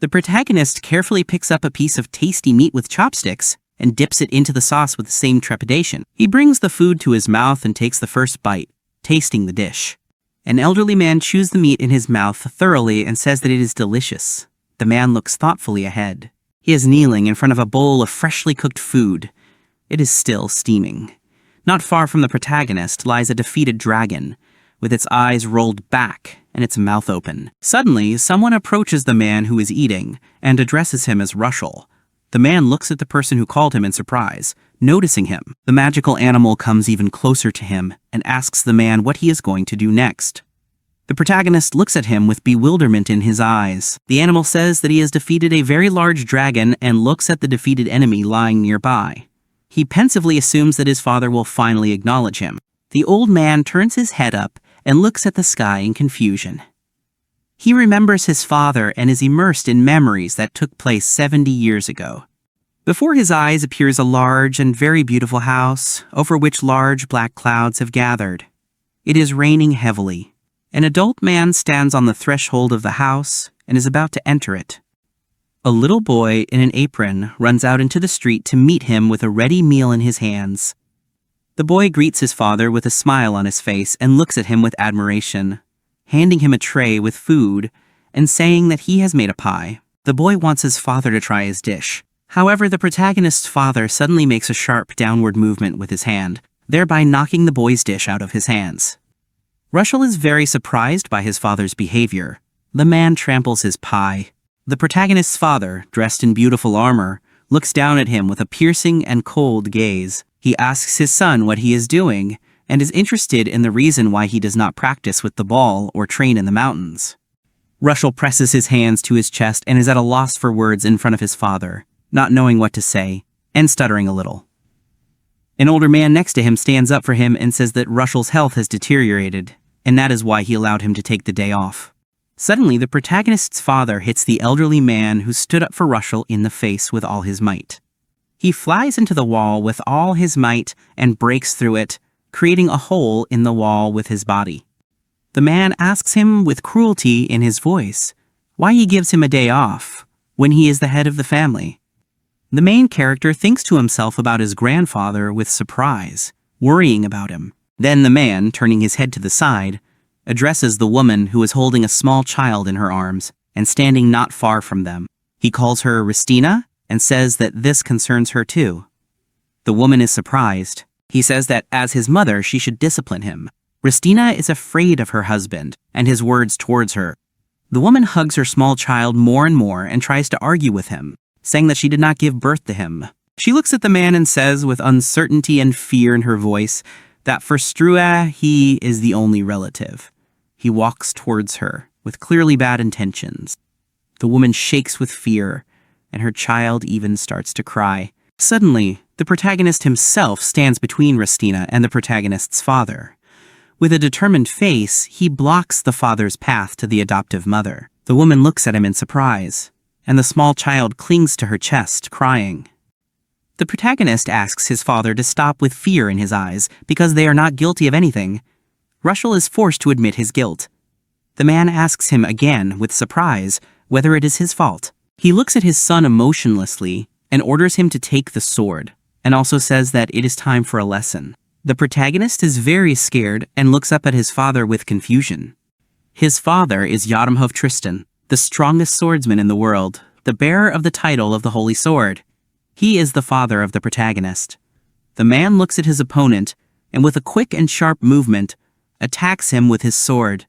The protagonist carefully picks up a piece of tasty meat with chopsticks and dips it into the sauce with the same trepidation. He brings the food to his mouth and takes the first bite, tasting the dish. An elderly man chews the meat in his mouth thoroughly and says that it is delicious. The man looks thoughtfully ahead. He is kneeling in front of a bowl of freshly cooked food. It is still steaming. Not far from the protagonist lies a defeated dragon, with its eyes rolled back and its mouth open. Suddenly, someone approaches the man who is eating and addresses him as Lushel. The man looks at the person who called him in surprise, noticing him. The magical animal comes even closer to him and asks the man what he is going to do next. The protagonist looks at him with bewilderment in his eyes. The animal says that he has defeated a very large dragon and looks at the defeated enemy lying nearby. He pensively assumes that his father will finally acknowledge him. The old man turns his head up and looks at the sky in confusion. He remembers his father and is immersed in memories that took place 70 years ago. Before his eyes appears a large and very beautiful house, over which large black clouds have gathered. It is raining heavily. An adult man stands on the threshold of the house and is about to enter it. A little boy in an apron runs out into the street to meet him with a ready meal in his hands. The boy greets his father with a smile on his face and looks at him with admiration, handing him a tray with food and saying that he has made a pie. The boy wants his father to try his dish. However, the protagonist's father suddenly makes a sharp downward movement with his hand, thereby knocking the boy's dish out of his hands. Lushel is very surprised by his father's behavior. The man tramples his pie. The protagonist's father, dressed in beautiful armor, looks down at him with a piercing and cold gaze. He asks his son what he is doing and is interested in the reason why he does not practice with the ball or train in the mountains. Lushel presses his hands to his chest and is at a loss for words in front of his father, not knowing what to say and stuttering a little. An older man next to him stands up for him and says that Lushel's health has deteriorated, and that is why he allowed him to take the day off. Suddenly, the protagonist's father hits the elderly man who stood up for Lushel in the face with all his might. He flies into the wall with all his might and breaks through it, creating a hole in the wall with his body. The man asks him with cruelty in his voice why he gives him a day off when he is the head of the family. The main character thinks to himself about his grandfather with surprise, worrying about him. Then the man, turning his head to the side, addresses the woman who is holding a small child in her arms and standing not far from them. He calls her Ristina and says that this concerns her too. The woman is surprised. He says that as his mother, she should discipline him. Ristina is afraid of her husband and his words towards her. The woman hugs her small child more and more and tries to argue with him, saying that she did not give birth to him. She looks at the man and says with uncertainty and fear in her voice that for Strua, he is the only relative. He walks towards her with clearly bad intentions. The woman shakes with fear, and her child even starts to cry. Suddenly, the protagonist himself stands between Ristina and the protagonist's father. With a determined face, he blocks the father's path to the adoptive mother. The woman looks at him in surprise, and the small child clings to her chest, crying. The protagonist asks his father to stop with fear in his eyes because they are not guilty of anything. Lushel is forced to admit his guilt. The man asks him again, with surprise, whether it is his fault. He looks at his son emotionlessly and orders him to take the sword, and also says that it is time for a lesson. The protagonist is very scared and looks up at his father with confusion. His father is Yadamhov Tristan, the strongest swordsman in the world, the bearer of the title of the Holy Sword. He is the father of the protagonist. The man looks at his opponent, and with a quick and sharp movement, attacks him with his sword.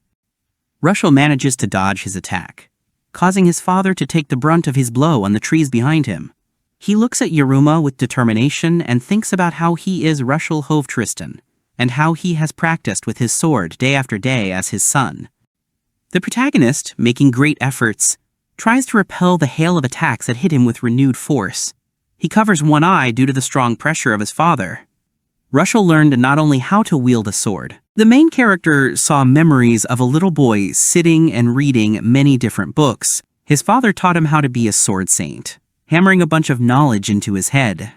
Lushel manages to dodge his attack, causing his father to take the brunt of his blow on the trees behind him. He looks at Yaruma with determination and thinks about how he is Lushel Hove Tristan, and how he has practiced with his sword day after day as his son. The protagonist, making great efforts, tries to repel the hail of attacks that hit him with renewed force. He covers one eye due to the strong pressure of his father. Lushel learned not only how to wield a sword. The main character saw memories of a little boy sitting and reading many different books. His father taught him how to be a sword saint, hammering a bunch of knowledge into his head.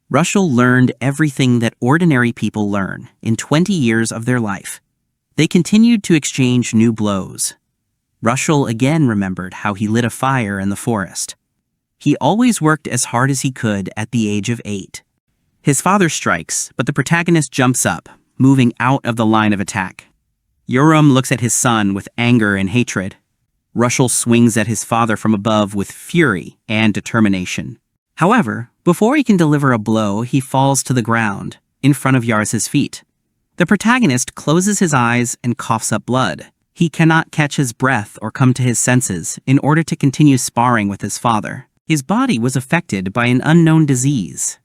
Lushel learned everything that ordinary people learn in 20 years of their life. They continued to exchange new blows. Lushel again remembered how he lit a fire in the forest. He always worked as hard as he could at the age of 8. His father strikes, but the protagonist jumps up, moving out of the line of attack. Yoram looks at his son with anger and hatred. Lushel swings at his father from above with fury and determination. However, before he can deliver a blow, he falls to the ground, in front of Yars's feet. The protagonist closes his eyes and coughs up blood. He cannot catch his breath or come to his senses in order to continue sparring with his father. His body was affected by an unknown disease.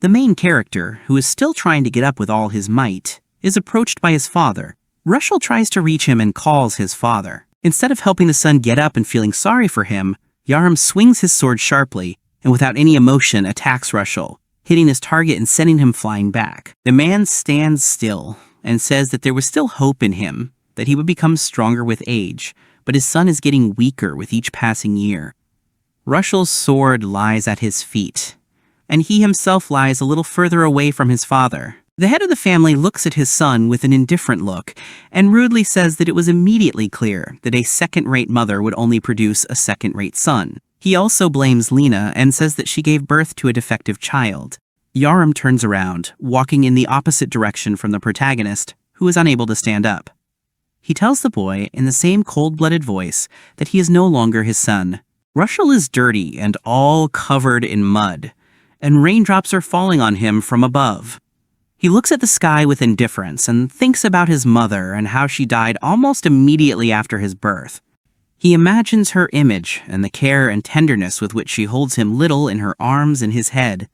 The main character, who is still trying to get up with all his might, is approached by his father. Lushel tries to reach him and calls his father. Instead of helping the son get up and feeling sorry for him, Yaram swings his sword sharply and without any emotion attacks Lushel, hitting his target and sending him flying back. The man stands still and says that there was still hope in him, that he would become stronger with age, but his son is getting weaker with each passing year. Lushel's sword lies at his feet, and he himself lies a little further away from his father. The head of the family looks at his son with an indifferent look and rudely says that it was immediately clear that a second-rate mother would only produce a second-rate son. He also blames Lena and says that she gave birth to a defective child. Yaram turns around, walking in the opposite direction from the protagonist, who is unable to stand up. He tells the boy in the same cold-blooded voice that he is no longer his son. Lushel is dirty and all covered in mud, and raindrops are falling on him from above. He looks at the sky with indifference and thinks about his mother and how she died almost immediately after his birth. He imagines her image and the care and tenderness with which she holds him little in her arms and his head.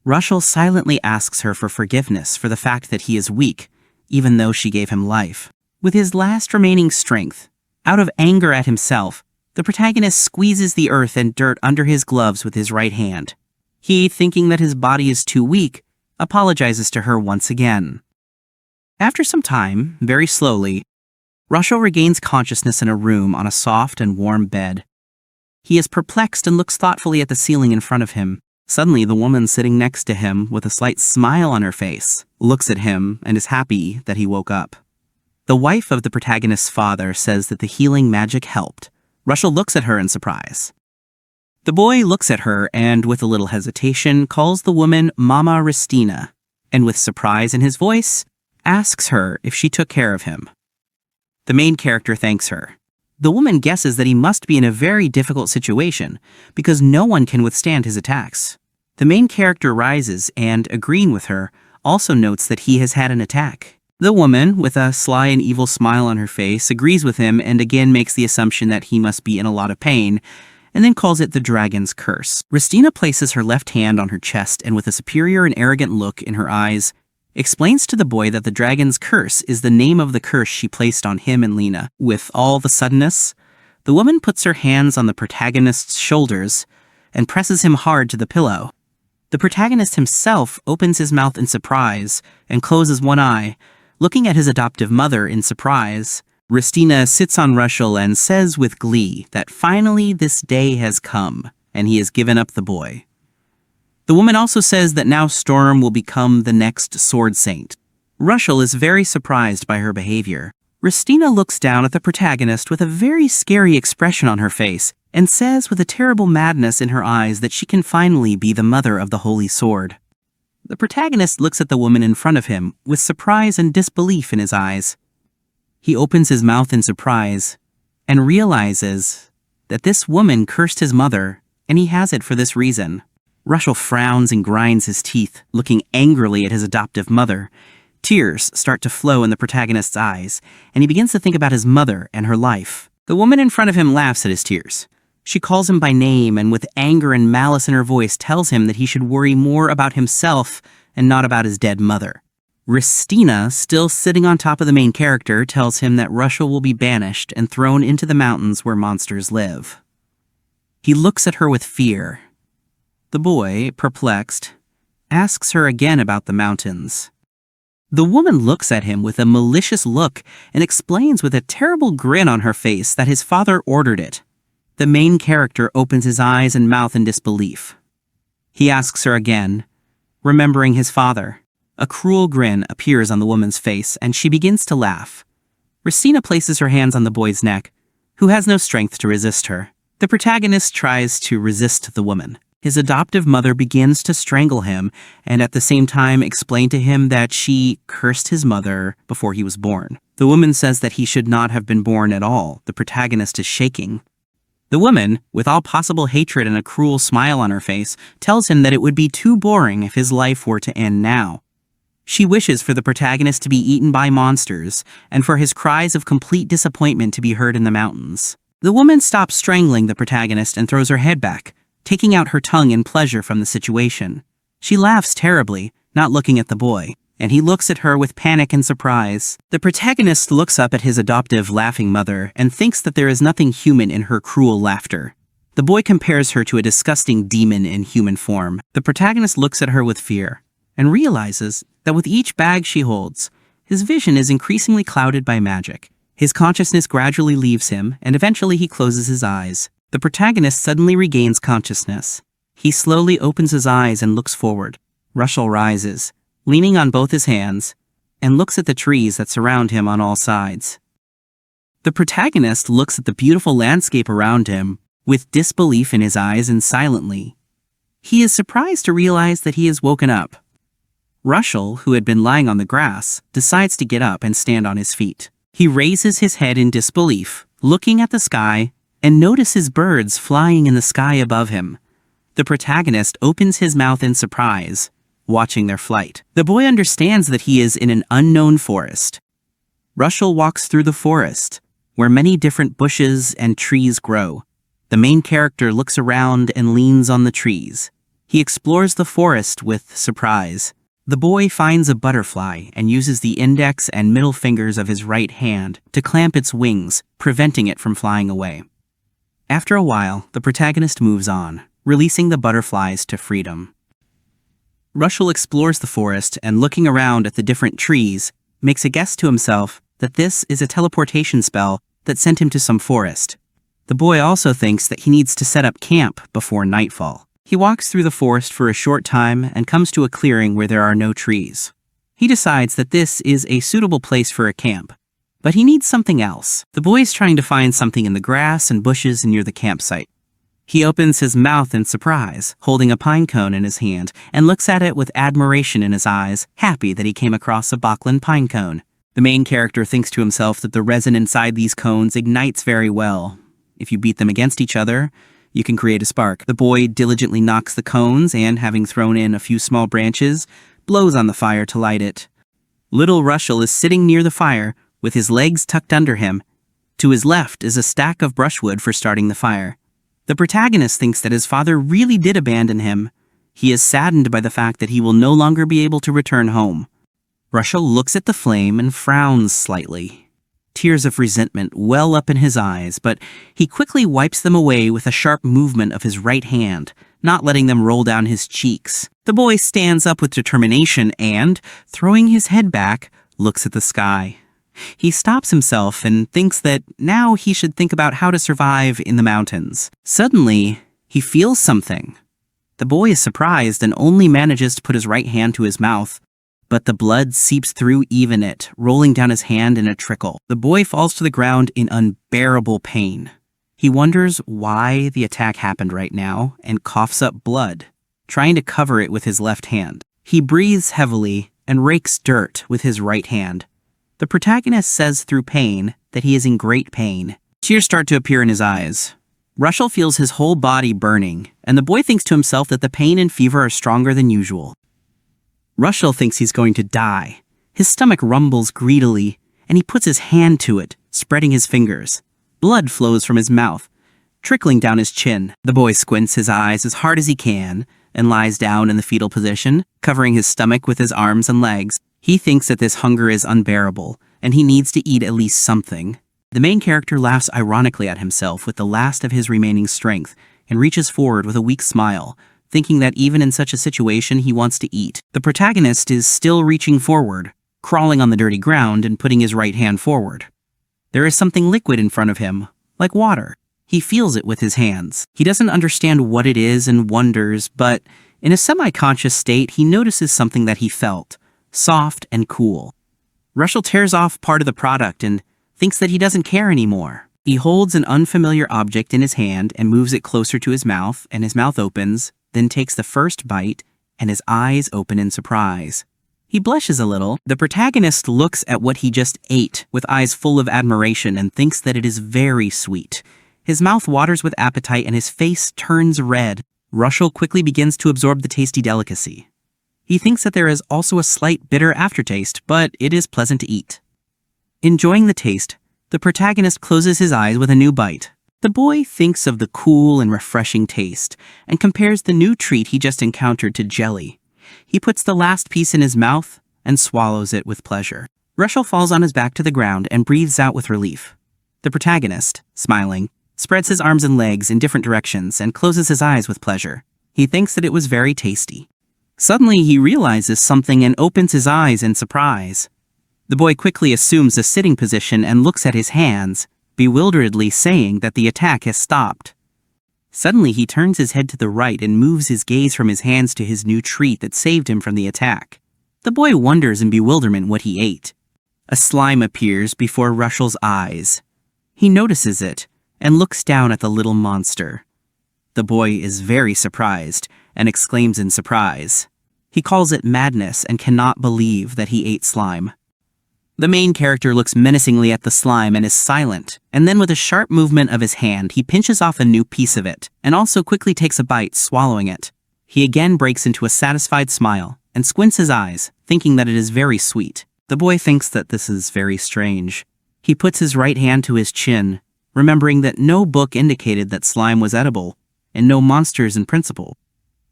Lushel silently asks her for forgiveness for the fact that he is weak, even though she gave him life. With his last remaining strength, out of anger at himself, the protagonist squeezes the earth and dirt under his gloves with his right hand. He, thinking that his body is too weak, apologizes to her once again. After some time, very slowly, Lushel regains consciousness in a room on a soft and warm bed. He is perplexed and looks thoughtfully at the ceiling in front of him. Suddenly, the woman sitting next to him, with a slight smile on her face, looks at him and is happy that he woke up. The wife of the protagonist's father says that the healing magic helped. Lushel looks at her in surprise. The boy looks at her and, with a little hesitation, calls the woman Mama Ristina, and with surprise in his voice, asks her if she took care of him. The main character thanks her. The woman guesses that he must be in a very difficult situation, because no one can withstand his attacks. The main character rises and, agreeing with her, also notes that he has had an attack. The woman, with a sly and evil smile on her face, agrees with him and again makes the assumption that he must be in a lot of pain, and then calls it the dragon's curse. Ristina places her left hand on her chest and with a superior and arrogant look in her eyes, explains to the boy that the dragon's curse is the name of the curse she placed on him and Lena. With all the suddenness, the woman puts her hands on the protagonist's shoulders and presses him hard to the pillow. The protagonist himself opens his mouth in surprise and closes one eye, looking at his adoptive mother in surprise. Ristina sits on Lushel and says with glee that finally this day has come, and he has given up the boy. The woman also says that now Storm will become the next Sword Saint. Lushel is very surprised by her behavior. Ristina looks down at the protagonist with a very scary expression on her face and says with a terrible madness in her eyes that she can finally be the mother of the Holy Sword. The protagonist looks at the woman in front of him with surprise and disbelief in his eyes. He opens his mouth in surprise and realizes that this woman cursed his mother, and he has it for this reason. Lushel frowns and grinds his teeth, looking angrily at his adoptive mother. Tears start to flow in the protagonist's eyes, and he begins to think about his mother and her life. The woman in front of him laughs at his tears. She calls him by name and with anger and malice in her voice tells him that he should worry more about himself and not about his dead mother. Ristina, still sitting on top of the main character, tells him that Lushel will be banished and thrown into the mountains where monsters live. He looks at her with fear. The boy, perplexed, asks her again about the mountains. The woman looks at him with a malicious look and explains with a terrible grin on her face that his father ordered it. The main character opens his eyes and mouth in disbelief. He asks her again, remembering his father. A cruel grin appears on the woman's face, and she begins to laugh. Ristina places her hands on the boy's neck, who has no strength to resist her. The protagonist tries to resist the woman. His adoptive mother begins to strangle him and at the same time explain to him that she cursed his mother before he was born. The woman says that he should not have been born at all. The protagonist is shaking. The woman, with all possible hatred and a cruel smile on her face, tells him that it would be too boring if his life were to end now. She wishes for the protagonist to be eaten by monsters and for his cries of complete disappointment to be heard in the mountains. The woman stops strangling the protagonist and throws her head back, taking out her tongue in pleasure from the situation. She laughs terribly, not looking at the boy, and he looks at her with panic and surprise. The protagonist looks up at his adoptive laughing mother and thinks that there is nothing human in her cruel laughter. The boy compares her to a disgusting demon in human form. The protagonist looks at her with fear and realizes that with each bag she holds, his vision is increasingly clouded by magic. His consciousness gradually leaves him, and eventually he closes his eyes. The protagonist suddenly regains consciousness. He slowly opens his eyes and looks forward. Lushel rises, leaning on both his hands, and looks at the trees that surround him on all sides. The protagonist looks at the beautiful landscape around him, with disbelief in his eyes and silently. He is surprised to realize that he has woken up. Lushel, who had been lying on the grass, decides to get up and stand on his feet. He raises his head in disbelief, looking at the sky, and notices birds flying in the sky above him. The protagonist opens his mouth in surprise, watching their flight. The boy understands that he is in an unknown forest. Lushel walks through the forest, where many different bushes and trees grow. The main character looks around and leans on the trees. He explores the forest with surprise. The boy finds a butterfly and uses the index and middle fingers of his right hand to clamp its wings, preventing it from flying away. After a while, the protagonist moves on, releasing the butterflies to freedom. Lushel explores the forest and, looking around at the different trees, makes a guess to himself that this is a teleportation spell that sent him to some forest. The boy also thinks that he needs to set up camp before nightfall. He walks through the forest for a short time and comes to a clearing where there are no trees. He decides that this is a suitable place for a camp, but he needs something else. The boy is trying to find something in the grass and bushes near the campsite. He opens his mouth in surprise, holding a pine cone in his hand, and looks at it with admiration in his eyes, happy that he came across a Bachlan pine cone. The main character thinks to himself that the resin inside these cones ignites very well. If you beat them against each other, you can create a spark. The boy diligently knocks the cones and, having thrown in a few small branches, blows on the fire to light it. Little Lushel is sitting near the fire, with his legs tucked under him. To his left is a stack of brushwood for starting the fire. The protagonist thinks that his father really did abandon him. He is saddened by the fact that he will no longer be able to return home. Lushel looks at the flame and frowns slightly. Tears of resentment well up in his eyes, but he quickly wipes them away with a sharp movement of his right hand, not letting them roll down his cheeks. The boy stands up with determination and, throwing his head back, looks at the sky. He stops himself and thinks that now he should think about how to survive in the mountains. Suddenly, he feels something. The boy is surprised and only manages to put his right hand to his mouth, but the blood seeps through even it, rolling down his hand in a trickle. The boy falls to the ground in unbearable pain. He wonders why the attack happened right now and coughs up blood, trying to cover it with his left hand. He breathes heavily and rakes dirt with his right hand. The protagonist says through pain that he is in great pain. Tears start to appear in his eyes. Lushel feels his whole body burning, and the boy thinks to himself that the pain and fever are stronger than usual. Lushel thinks he's going to die. His stomach rumbles greedily, and he puts his hand to it, spreading his fingers. Blood flows from his mouth, trickling down his chin. The boy squints his eyes as hard as he can and lies down in the fetal position, covering his stomach with his arms and legs. He thinks that this hunger is unbearable, and he needs to eat at least something. The main character laughs ironically at himself with the last of his remaining strength and reaches forward with a weak smile, thinking that even in such a situation he wants to eat. The protagonist is still reaching forward, crawling on the dirty ground and putting his right hand forward. There is something liquid in front of him, like water. He feels it with his hands. He doesn't understand what it is and wonders, but in a semi-conscious state he notices something that he felt, soft and cool. Lushel tears off part of the product and thinks that he doesn't care anymore. He holds an unfamiliar object in his hand and moves it closer to his mouth, and his mouth opens, then takes the first bite, and his eyes open in surprise. He blushes a little. The protagonist looks at what he just ate with eyes full of admiration and thinks that it is very sweet. His mouth waters with appetite and his face turns red. Lushel quickly begins to absorb the tasty delicacy. He thinks that there is also a slight bitter aftertaste, but it is pleasant to eat. Enjoying the taste, the protagonist closes his eyes with a new bite. The boy thinks of the cool and refreshing taste and compares the new treat he just encountered to jelly. He puts the last piece in his mouth and swallows it with pleasure. Lushel falls on his back to the ground and breathes out with relief. The protagonist, smiling, spreads his arms and legs in different directions and closes his eyes with pleasure. He thinks that it was very tasty. Suddenly, he realizes something and opens his eyes in surprise. The boy quickly assumes a sitting position and looks at his hands, bewilderedly saying that the attack has stopped. Suddenly, he turns his head to the right and moves his gaze from his hands to his new treat that saved him from the attack. The boy wonders in bewilderment what he ate. A slime appears before Lushel's eyes. He notices it and looks down at the little monster. The boy is very surprised and exclaims in surprise. He calls it madness and cannot believe that he ate slime. The main character looks menacingly at the slime and is silent, and then with a sharp movement of his hand, he pinches off a new piece of it, and also quickly takes a bite, swallowing it. He again breaks into a satisfied smile, and squints his eyes, thinking that it is very sweet. The boy thinks that this is very strange. He puts his right hand to his chin, remembering that no book indicated that slime was edible, and no monsters in principle.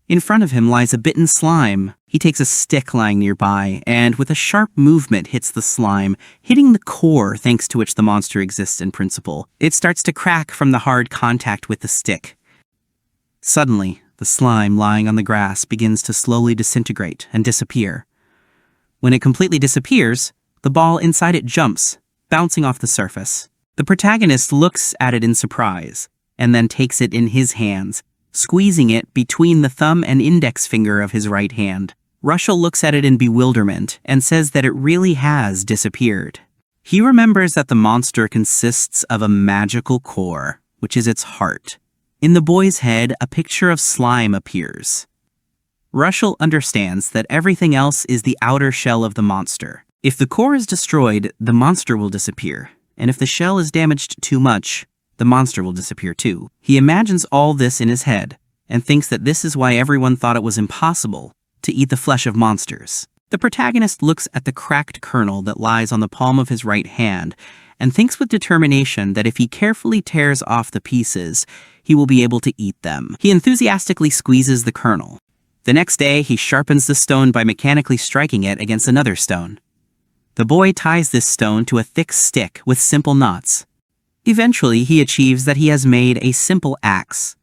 In front of him lies a bitten slime. He takes a stick lying nearby, and with a sharp movement hits the slime, hitting the core thanks to which the monster exists in principle. It starts to crack from the hard contact with the stick. Suddenly, the slime lying on the grass begins to slowly disintegrate and disappear. When it completely disappears, the ball inside it jumps, bouncing off the surface. The protagonist looks at it in surprise, and then takes it in his hands, squeezing it between the thumb and index finger of his right hand. Lushel looks at it in bewilderment and says that it really has disappeared. He remembers that the monster consists of a magical core, which is its heart. In the boy's head, a picture of slime appears. Lushel understands that everything else is the outer shell of the monster. If the core is destroyed, the monster will disappear, and if the shell is damaged too much, the monster will disappear too. He imagines all this in his head, and thinks that this is why everyone thought it was impossible to eat the flesh of monsters. The protagonist looks at the cracked kernel that lies on the palm of his right hand, and thinks with determination that if he carefully tears off the pieces, he will be able to eat them. He enthusiastically squeezes the kernel. The next day, he sharpens the stone by mechanically striking it against another stone. The boy ties this stone to a thick stick with simple knots. Eventually, he achieves that he has made a simple axe.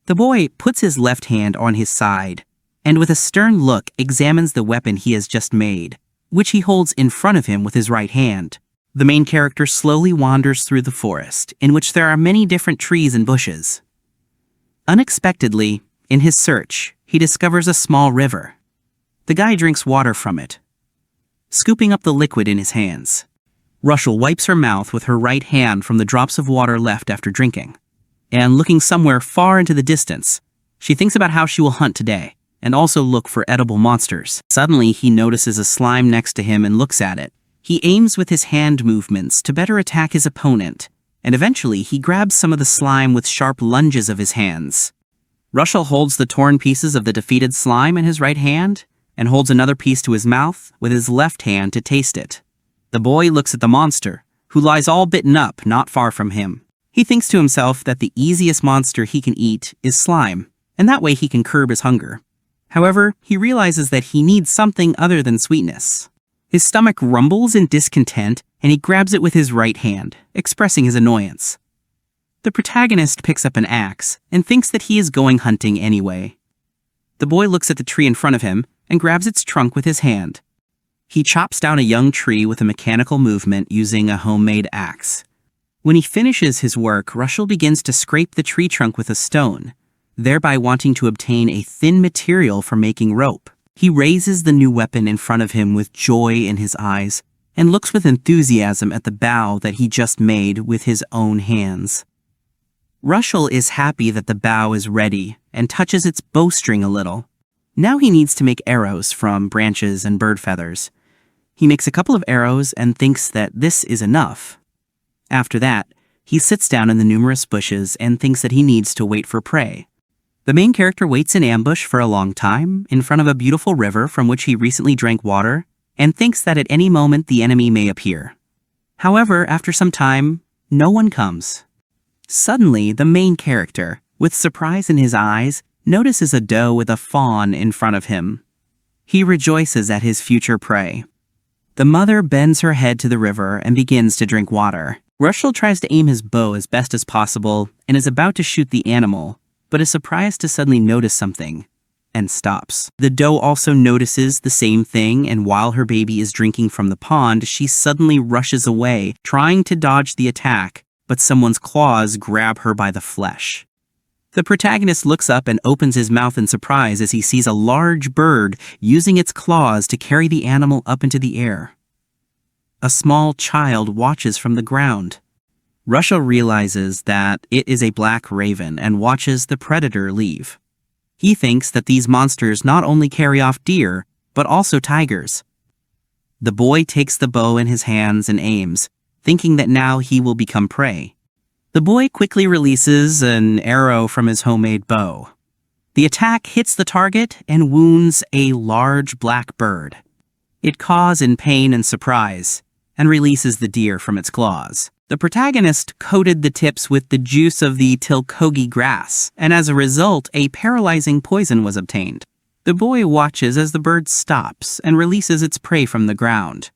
The boy puts his left hand on his side, and with a stern look examines the weapon he has just made, which he holds in front of him with his right hand. The main character slowly wanders through the forest, in which there are many different trees and bushes. Unexpectedly, in his search, he discovers a small river. The guy drinks water from it, scooping up the liquid in his hands. Lushel wipes her mouth with her right hand from the drops of water left after drinking, and looking somewhere far into the distance, she thinks about how she will hunt today, and also look for edible monsters. Suddenly, he notices a slime next to him and looks at it. He aims with his hand movements to better attack his opponent, and eventually he grabs some of the slime with sharp lunges of his hands. Lushel holds the torn pieces of the defeated slime in his right hand, and holds another piece to his mouth with his left hand to taste it. The boy looks at the monster, who lies all bitten up not far from him. He thinks to himself that the easiest monster he can eat is slime, and that way he can curb his hunger. However, he realizes that he needs something other than sweetness. His stomach rumbles in discontent, and he grabs it with his right hand, expressing his annoyance. The protagonist picks up an axe and thinks that he is going hunting anyway. The boy looks at the tree in front of him and grabs its trunk with his hand. He chops down a young tree with a mechanical movement using a homemade axe. When he finishes his work, Lushel begins to scrape the tree trunk with a stone, thereby wanting to obtain a thin material for making rope. He raises the new weapon in front of him with joy in his eyes and looks with enthusiasm at the bow that he just made with his own hands. Lushel is happy that the bow is ready and touches its bowstring a little. Now he needs to make arrows from branches and bird feathers. He makes a couple of arrows and thinks that this is enough. After that, he sits down in the numerous bushes and thinks that he needs to wait for prey. The main character waits in ambush for a long time in front of a beautiful river from which he recently drank water and thinks that at any moment the enemy may appear. However, after some time, no one comes. Suddenly, the main character, with surprise in his eyes, notices a doe with a fawn in front of him. He rejoices at his future prey. The mother bends her head to the river and begins to drink water. Lushel tries to aim his bow as best as possible and is about to shoot the animal, but is surprised to suddenly notice something, and stops. The doe also notices the same thing, and while her baby is drinking from the pond, she suddenly rushes away, trying to dodge the attack, but someone's claws grab her by the flesh. The protagonist looks up and opens his mouth in surprise as he sees a large bird using its claws to carry the animal up into the air. A small child watches from the ground. Lushel realizes that it is a black raven and watches the predator leave. He thinks that these monsters not only carry off deer, but also tigers. The boy takes the bow in his hands and aims, thinking that now he will become prey. The boy quickly releases an arrow from his homemade bow. The attack hits the target and wounds a large black bird. It caws in pain and surprise, and releases the deer from its claws. The protagonist coated the tips with the juice of the tilkogi grass, and as a result, a paralyzing poison was obtained. The boy watches as the bird stops and releases its prey from the ground.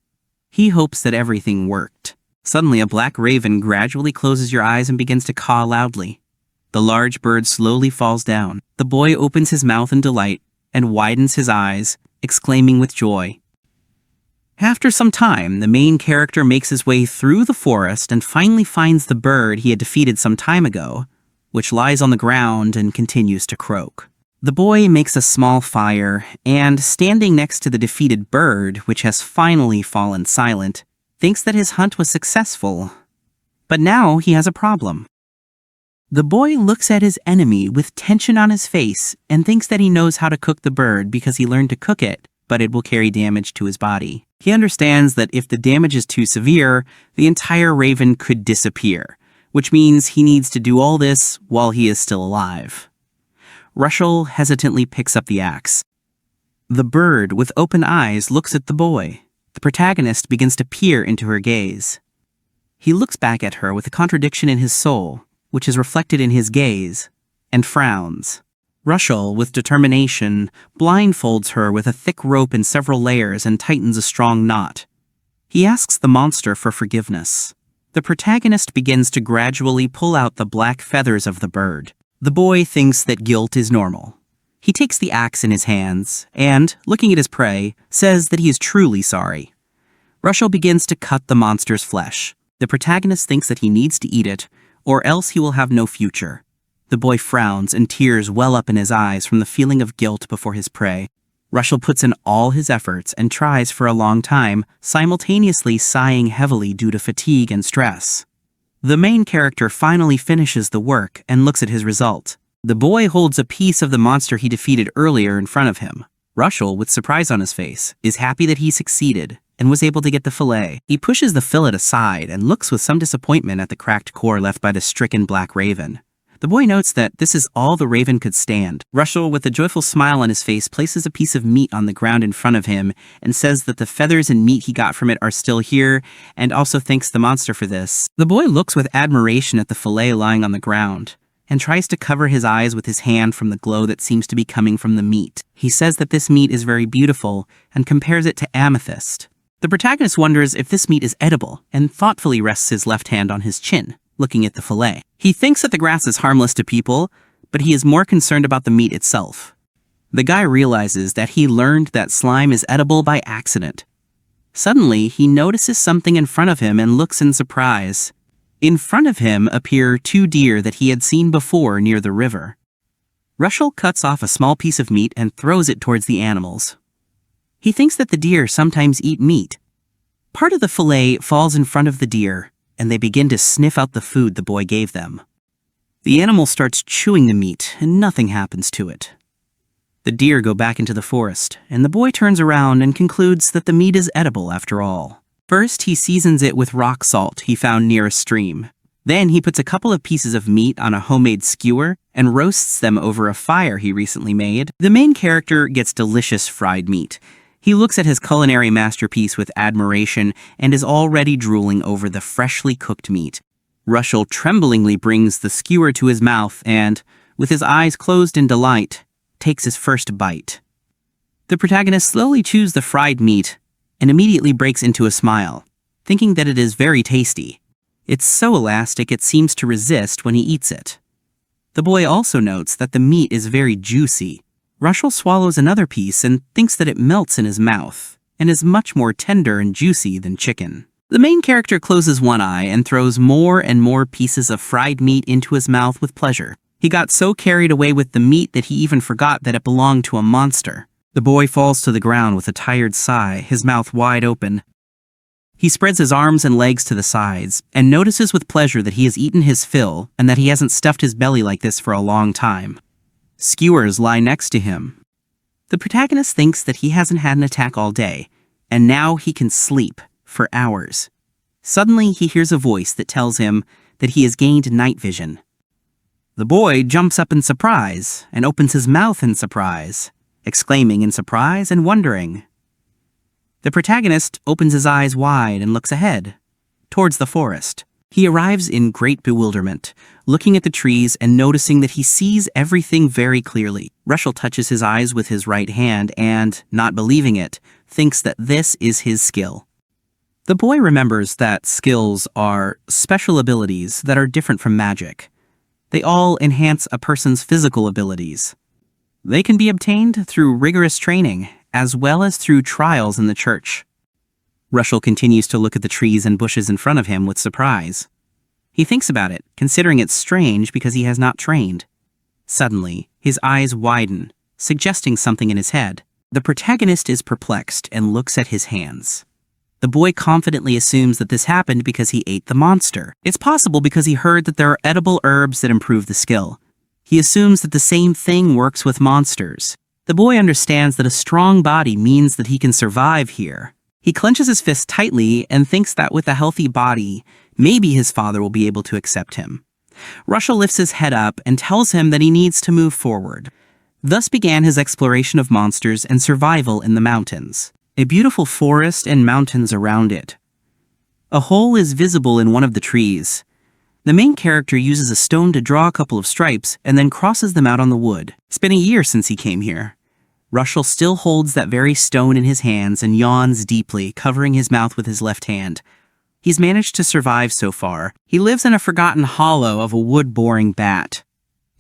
He hopes that everything worked. Suddenly, a black raven gradually closes your eyes and begins to caw loudly. The large bird slowly falls down. The boy opens his mouth in delight and widens his eyes, exclaiming with joy. After some time, the main character makes his way through the forest and finally finds the bird he had defeated some time ago, which lies on the ground and continues to croak. The boy makes a small fire, and standing next to the defeated bird, which has finally fallen silent, thinks that his hunt was successful. But now he has a problem. The boy looks at his enemy with tension on his face and thinks that he knows how to cook the bird because he learned to cook it, but it will carry damage to his body. He understands that if the damage is too severe, the entire raven could disappear, which means he needs to do all this while he is still alive. Lushel hesitantly picks up the axe. The bird, with open eyes, looks at the boy. The protagonist begins to peer into her gaze. He looks back at her with a contradiction in his soul, which is reflected in his gaze, and frowns. Lushel, with determination, blindfolds her with a thick rope in several layers and tightens a strong knot. He asks the monster for forgiveness. The protagonist begins to gradually pull out the black feathers of the bird. The boy thinks that guilt is normal. He takes the axe in his hands and, looking at his prey, says that he is truly sorry. Lushel begins to cut the monster's flesh. The protagonist thinks that he needs to eat it, or else he will have no future. The boy frowns and tears well up in his eyes from the feeling of guilt before his prey. Lushel puts in all his efforts and tries for a long time, simultaneously sighing heavily due to fatigue and stress. The main character finally finishes the work and looks at his result. The boy holds a piece of the monster he defeated earlier in front of him. Lushel, with surprise on his face, is happy that he succeeded and was able to get the fillet. He pushes the fillet aside and looks with some disappointment at the cracked core left by the stricken black raven. The boy notes that this is all the raven could stand. Lushel, with a joyful smile on his face, places a piece of meat on the ground in front of him and says that the feathers and meat he got from it are still here, and also thanks the monster for this. The boy looks with admiration at the fillet lying on the ground and tries to cover his eyes with his hand from the glow that seems to be coming from the meat. He says that this meat is very beautiful and compares it to amethyst. The protagonist wonders if this meat is edible and thoughtfully rests his left hand on his chin, looking at the fillet. He thinks that the grass is harmless to people, but he is more concerned about the meat itself. The guy realizes that he learned that slime is edible by accident. Suddenly, he notices something in front of him and looks in surprise. In front of him appear two deer that he had seen before near the river. Lushel cuts off a small piece of meat and throws it towards the animals. He thinks that the deer sometimes eat meat. Part of the fillet falls in front of the deer, and they begin to sniff out the food the boy gave them. The animal starts chewing the meat, and nothing happens to it. The deer go back into the forest, and the boy turns around and concludes that the meat is edible after all. First, he seasons it with rock salt he found near a stream. Then he puts a couple of pieces of meat on a homemade skewer and roasts them over a fire he recently made. The main character gets delicious fried meat. He looks at his culinary masterpiece with admiration and is already drooling over the freshly cooked meat. Lushel tremblingly brings the skewer to his mouth and, with his eyes closed in delight, takes his first bite. The protagonist slowly chews the fried meat and immediately breaks into a smile, thinking that it is very tasty. It's so elastic it seems to resist when he eats it. The boy also notes that the meat is very juicy. Lushel swallows another piece and thinks that it melts in his mouth and is much more tender and juicy than chicken. The main character closes one eye and throws more and more pieces of fried meat into his mouth with pleasure. He got so carried away with the meat that he even forgot that it belonged to a monster. The boy falls to the ground with a tired sigh, his mouth wide open. He spreads his arms and legs to the sides and notices with pleasure that he has eaten his fill and that he hasn't stuffed his belly like this for a long time. Skewers lie next to him. The protagonist thinks that he hasn't had an attack all day, and now he can sleep for hours. Suddenly, he hears a voice that tells him that he has gained night vision. The boy jumps up in surprise and opens his mouth in surprise, exclaiming in surprise and wondering. The protagonist opens his eyes wide and looks ahead, towards the forest. He arrives in great bewilderment, looking at the trees and noticing that he sees everything very clearly. Lushel touches his eyes with his right hand and, not believing it, thinks that this is his skill. The boy remembers that skills are special abilities that are different from magic. They all enhance a person's physical abilities. They can be obtained through rigorous training, as well as through trials in the church. Lushel continues to look at the trees and bushes in front of him with surprise. He thinks about it, considering it strange because he has not trained. Suddenly, his eyes widen, suggesting something in his head. The protagonist is perplexed and looks at his hands. The boy confidently assumes that this happened because he ate the monster. It's possible because he heard that there are edible herbs that improve the skill. He assumes that the same thing works with monsters. The boy understands that a strong body means that he can survive here. He clenches his fist tightly and thinks that with a healthy body, maybe his father will be able to accept him. Lushel lifts his head up and tells him that he needs to move forward. Thus began his exploration of monsters and survival in the mountains. A beautiful forest and mountains around it. A hole is visible in one of the trees. The main character uses a stone to draw a couple of stripes and then crosses them out on the wood. It's been a year since he came here. Lushel still holds that very stone in his hands and yawns deeply, covering his mouth with his left hand. He's managed to survive so far. He lives in a forgotten hollow of a wood-boring bat.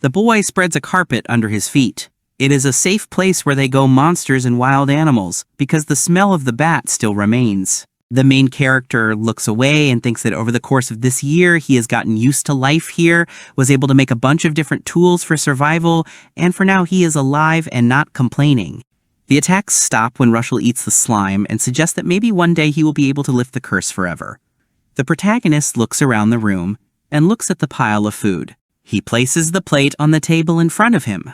The boy spreads a carpet under his feet. It is a safe place where they go monsters and wild animals, because the smell of the bat still remains. The main character looks away and thinks that over the course of this year, he has gotten used to life here, was able to make a bunch of different tools for survival, and for now he is alive and not complaining. The attacks stop when Lushel eats the slime and suggests that maybe one day he will be able to lift the curse forever. The protagonist looks around the room and looks at the pile of food. He places the plate on the table in front of him.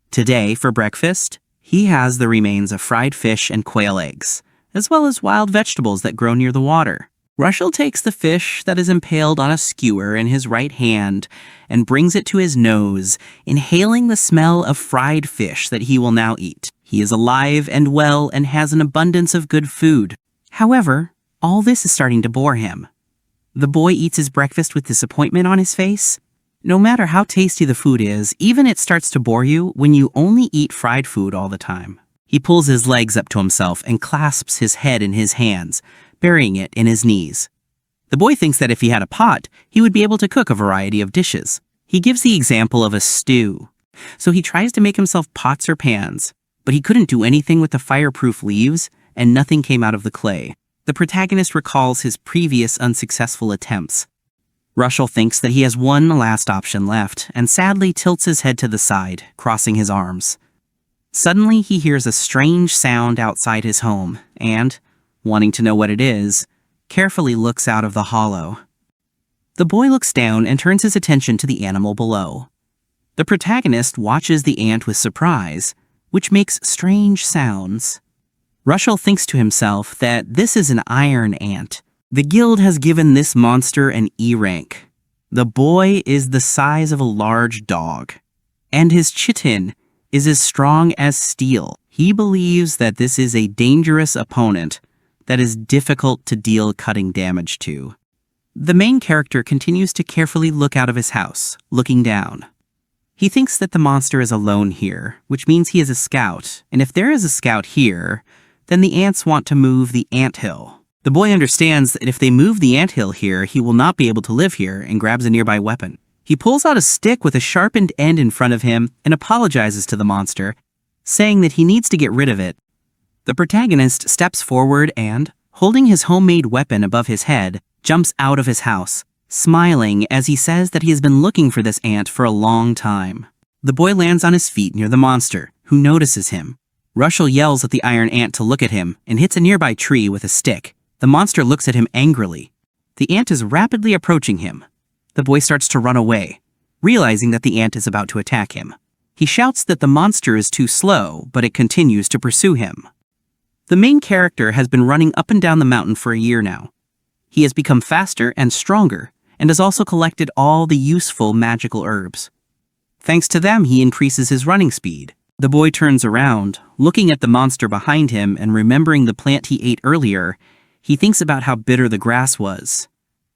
Today, for breakfast, he has the remains of fried fish and quail eggs, as well as wild vegetables that grow near the water. Lushel takes the fish that is impaled on a skewer in his right hand and brings it to his nose, inhaling the smell of fried fish that he will now eat. He is alive and well and has an abundance of good food. However, all this is starting to bore him. The boy eats his breakfast with disappointment on his face. No matter how tasty the food is, even it starts to bore you when you only eat fried food all the time. He pulls his legs up to himself and clasps his head in his hands, burying it in his knees. The boy thinks that if he had a pot, he would be able to cook a variety of dishes. He gives the example of a stew. So he tries to make himself pots or pans, but he couldn't do anything with the fireproof leaves, and nothing came out of the clay. The protagonist recalls his previous unsuccessful attempts. Lushel thinks that he has one last option left, and sadly tilts his head to the side, crossing his arms. Suddenly, he hears a strange sound outside his home, and, wanting to know what it is, carefully looks out of the hollow. The boy looks down and turns his attention to the animal below. The protagonist watches the ant with surprise, which makes strange sounds. Lushel thinks to himself that this is an iron ant. The guild has given this monster an E rank. The boy is the size of a large dog, and his chitin is as strong as steel. He believes that this is a dangerous opponent that is difficult to deal cutting damage to. The main character continues to carefully look out of his house, looking down. He thinks that the monster is alone here, which means he is a scout, and if there is a scout here, then the ants want to move the anthill. The boy understands that if they move the anthill here, he will not be able to live here, and grabs a nearby weapon. He pulls out a stick with a sharpened end in front of him and apologizes to the monster, saying that he needs to get rid of it. The protagonist steps forward and, holding his homemade weapon above his head, jumps out of his house, smiling as he says that he has been looking for this ant for a long time. The boy lands on his feet near the monster, who notices him. Lushel yells at the iron ant to look at him and hits a nearby tree with a stick. The monster looks at him angrily. The ant is rapidly approaching him. The boy starts to run away, realizing that the ant is about to attack him. He shouts that the monster is too slow, but it continues to pursue him. The main character has been running up and down the mountain for a year now. He has become faster and stronger, and has also collected all the useful magical herbs. Thanks to them, he increases his running speed. The boy turns around, looking at the monster behind him and remembering the plant he ate earlier. He thinks about how bitter the grass was.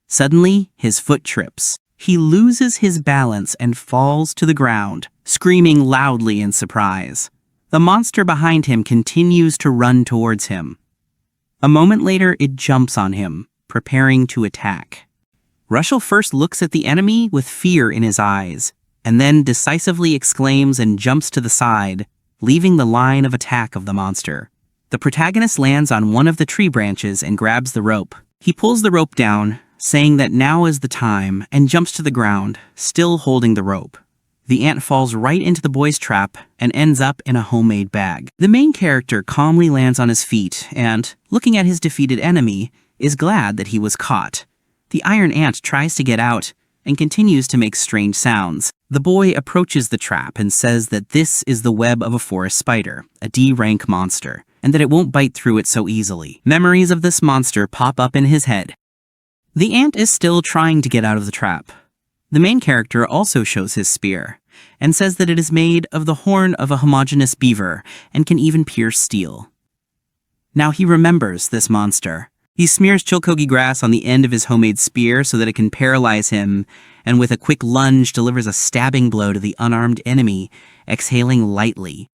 Suddenly, his foot trips. He loses his balance and falls to the ground, screaming loudly in surprise. The monster behind him continues to run towards him. A moment later, it jumps on him, preparing to attack. Lushel first looks at the enemy with fear in his eyes, and then decisively exclaims and jumps to the side, leaving the line of attack of the monster. The protagonist lands on one of the tree branches and grabs the rope. He pulls the rope down, saying that now is the time, and jumps to the ground, still holding the rope. The ant falls right into the boy's trap and ends up in a homemade bag. The main character calmly lands on his feet and, looking at his defeated enemy, is glad that he was caught. The iron ant tries to get out and continues to make strange sounds. The boy approaches the trap and says that this is the web of a forest spider, a D-rank monster, and that it won't bite through it so easily. Memories of this monster pop up in his head. The ant is still trying to get out of the trap. The main character also shows his spear, and says that it is made of the horn of a homogeneous beaver and can even pierce steel. Now he remembers this monster. He smears chilkogi grass on the end of his homemade spear so that it can paralyze him, and with a quick lunge delivers a stabbing blow to the unarmed enemy, exhaling lightly.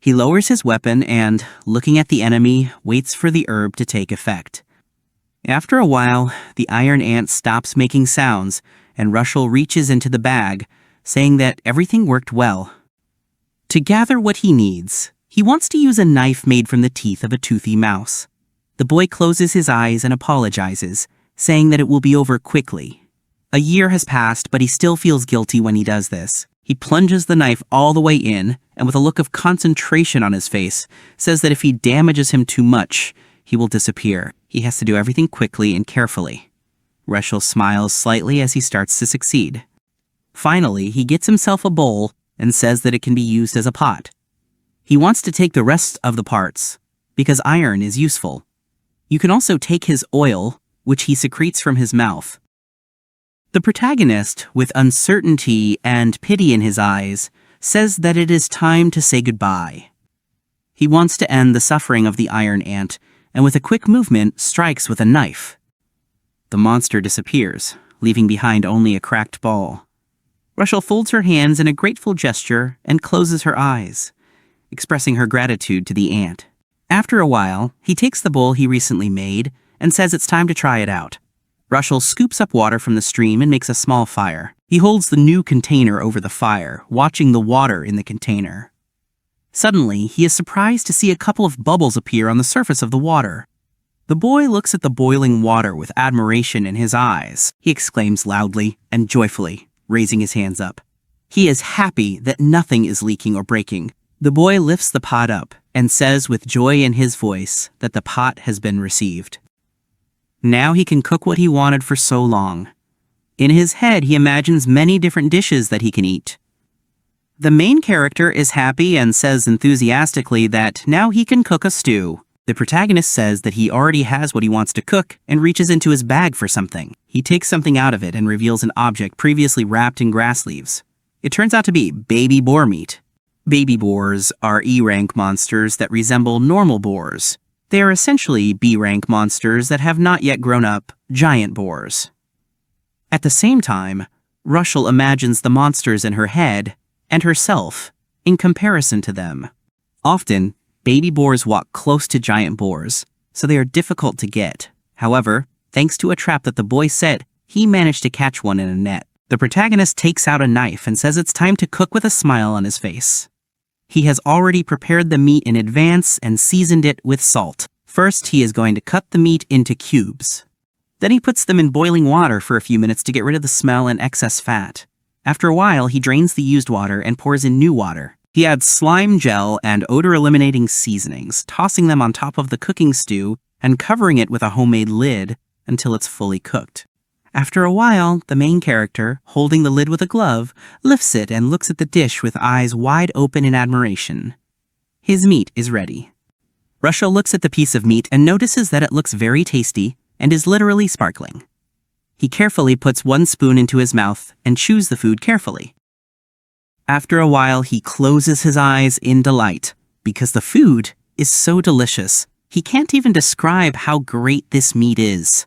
He lowers his weapon and, looking at the enemy, waits for the herb to take effect. After a while, the iron ant stops making sounds, and Lushel reaches into the bag, saying that everything worked well. To gather what he needs, he wants to use a knife made from the teeth of a toothy mouse. The boy closes his eyes and apologizes, saying that it will be over quickly. A year has passed, but he still feels guilty when he does this. He plunges the knife all the way in, and with a look of concentration on his face, says that if he damages him too much, he will disappear. He has to do everything quickly and carefully. Lushel smiles slightly as he starts to succeed. Finally, he gets himself a bowl and says that it can be used as a pot. He wants to take the rest of the parts, because iron is useful. You can also take his oil, which he secretes from his mouth. The protagonist, with uncertainty and pity in his eyes, says that it is time to say goodbye. He wants to end the suffering of the iron ant, and with a quick movement, strikes with a knife. The monster disappears, leaving behind only a cracked ball. Lushel folds her hands in a grateful gesture and closes her eyes, expressing her gratitude to the ant. After a while, he takes the bowl he recently made and says it's time to try it out. Lushel scoops up water from the stream and makes a small fire. He holds the new container over the fire, watching the water in the container. Suddenly, he is surprised to see a couple of bubbles appear on the surface of the water. The boy looks at the boiling water with admiration in his eyes. He exclaims loudly and joyfully, raising his hands up. He is happy that nothing is leaking or breaking. The boy lifts the pot up and says with joy in his voice that the pot has been received. Now he can cook what he wanted for so long. In his head, he imagines many different dishes that he can eat. The main character is happy and says enthusiastically that now he can cook a stew. The protagonist says that he already has what he wants to cook and reaches into his bag for something. He takes something out of it and reveals an object previously wrapped in grass leaves. It turns out to be baby boar meat. Baby boars are E-rank monsters that resemble normal boars. They are essentially B-rank monsters that have not yet grown up giant boars. At the same time, Lushel imagines the monsters in her head and herself in comparison to them. Often, baby boars walk close to giant boars, so they are difficult to get. However, thanks to a trap that the boy set, he managed to catch one in a net. The protagonist takes out a knife and says it's time to cook with a smile on his face. He has already prepared the meat in advance and seasoned it with salt. First, he is going to cut the meat into cubes. Then he puts them in boiling water for a few minutes to get rid of the smell and excess fat. After a while, he drains the used water and pours in new water. He adds slime gel and odor-eliminating seasonings, tossing them on top of the cooking stew and covering it with a homemade lid until it's fully cooked. After a while, the main character, holding the lid with a glove, lifts it and looks at the dish with eyes wide open in admiration. His meat is ready. Lushel looks at the piece of meat and notices that it looks very tasty and is literally sparkling. He carefully puts one spoon into his mouth and chews the food carefully. After a while, he closes his eyes in delight because the food is so delicious. He can't even describe how great this meat is.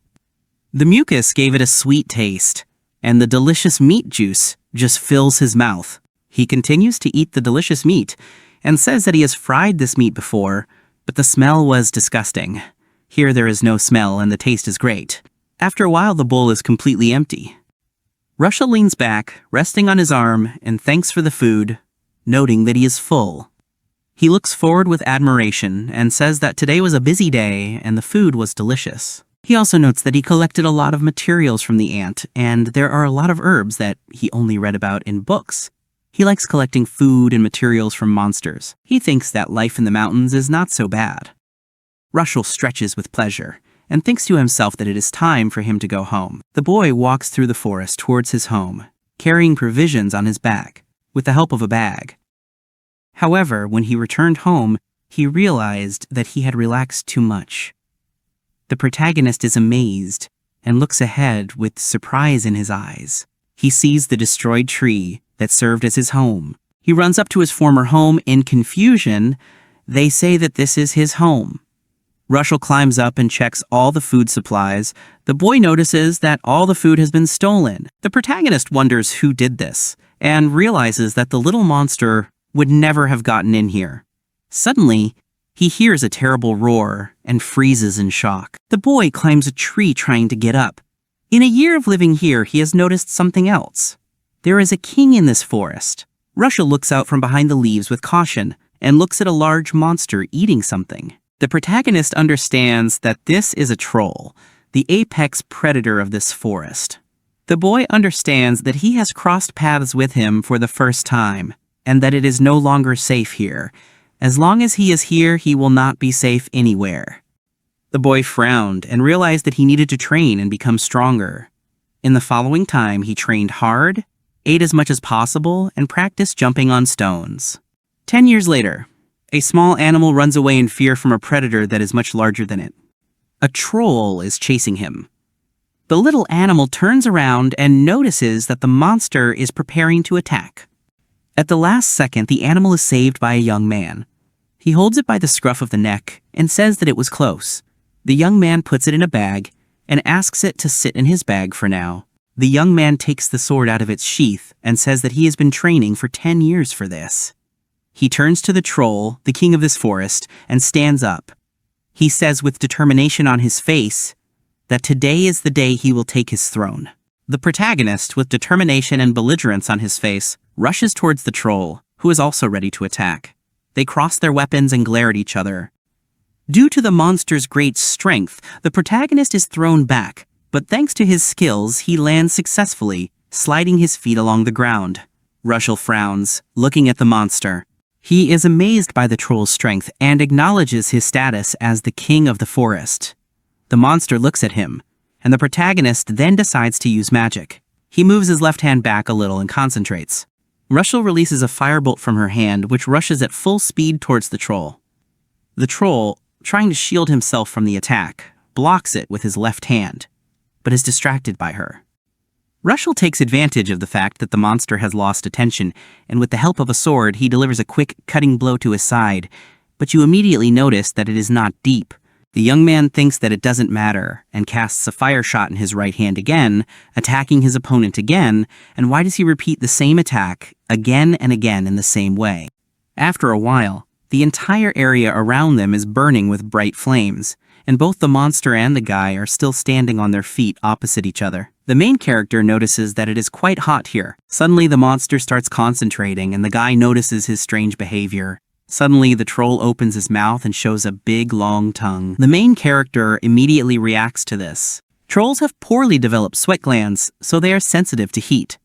The mucus gave it a sweet taste, and the delicious meat juice just fills his mouth. He continues to eat the delicious meat and says that he has fried this meat before, but the smell was disgusting. Here there is no smell and the taste is great. After a while, the bowl is completely empty. Lushel leans back, resting on his arm, and thanks for the food, noting that he is full. He looks forward with admiration and says that today was a busy day and the food was delicious. He also notes that he collected a lot of materials from the ant, and there are a lot of herbs that he only read about in books. He likes collecting food and materials from monsters. He thinks that life in the mountains is not so bad. Lushel stretches with pleasure and thinks to himself that it is time for him to go home. The boy walks through the forest towards his home, carrying provisions on his back, with the help of a bag. However, when he returned home, he realized that he had relaxed too much. The protagonist is amazed and looks ahead with surprise in his eyes. He sees the destroyed tree that served as his home. He runs up to his former home in confusion. They say that this is his home. Lushel climbs up and checks all the food supplies. The boy notices that all the food has been stolen. The protagonist wonders who did this and realizes that the little monster would never have gotten in here. Suddenly, he hears a terrible roar and freezes in shock. The boy climbs a tree trying to get up. In a year of living here, he has noticed something else. There is a king in this forest. Lushel looks out from behind the leaves with caution and looks at a large monster eating something. The protagonist understands that this is a troll, the apex predator of this forest. The boy understands that he has crossed paths with him for the first time, and that it is no longer safe here. As long as he is here, he will not be safe anywhere. The boy frowned and realized that he needed to train and become stronger. In the following time, he trained hard, ate as much as possible, and practiced jumping on stones. 10 years later, a small animal runs away in fear from a predator that is much larger than it. A troll is chasing him. The little animal turns around and notices that the monster is preparing to attack. At the last second, the animal is saved by a young man. He holds it by the scruff of the neck and says that it was close. The young man puts it in a bag and asks it to sit in his bag for now. The young man takes the sword out of its sheath and says that he has been training for 10 years for this. He turns to the troll, the king of this forest, and stands up. He says with determination on his face that today is the day he will take his throne. The protagonist, with determination and belligerence on his face, rushes towards the troll, who is also ready to attack. They cross their weapons and glare at each other. Due to the monster's great strength, the protagonist is thrown back, but thanks to his skills, he lands successfully, sliding his feet along the ground. Lushel frowns, looking at the monster. He is amazed by the troll's strength and acknowledges his status as the king of the forest. The monster looks at him, and the protagonist then decides to use magic. He moves his left hand back a little and concentrates. Lushel releases a firebolt from her hand, which rushes at full speed towards the troll. The troll, trying to shield himself from the attack, blocks it with his left hand, but is distracted by her. Lushel takes advantage of the fact that the monster has lost attention, and with the help of a sword, he delivers a quick, cutting blow to his side, but you immediately notice that it is not deep. The young man thinks that it doesn't matter, and casts a fire shot in his right hand again, attacking his opponent again, and why does he repeat the same attack again and again in the same way? After a while, the entire area around them is burning with bright flames, and both the monster and the guy are still standing on their feet opposite each other. The main character notices that it is quite hot here. Suddenly the monster starts concentrating, and the guy notices his strange behavior. Suddenly, the troll opens his mouth and shows a big, long tongue. The main character immediately reacts to this. Trolls have poorly developed sweat glands, so they are sensitive to heat.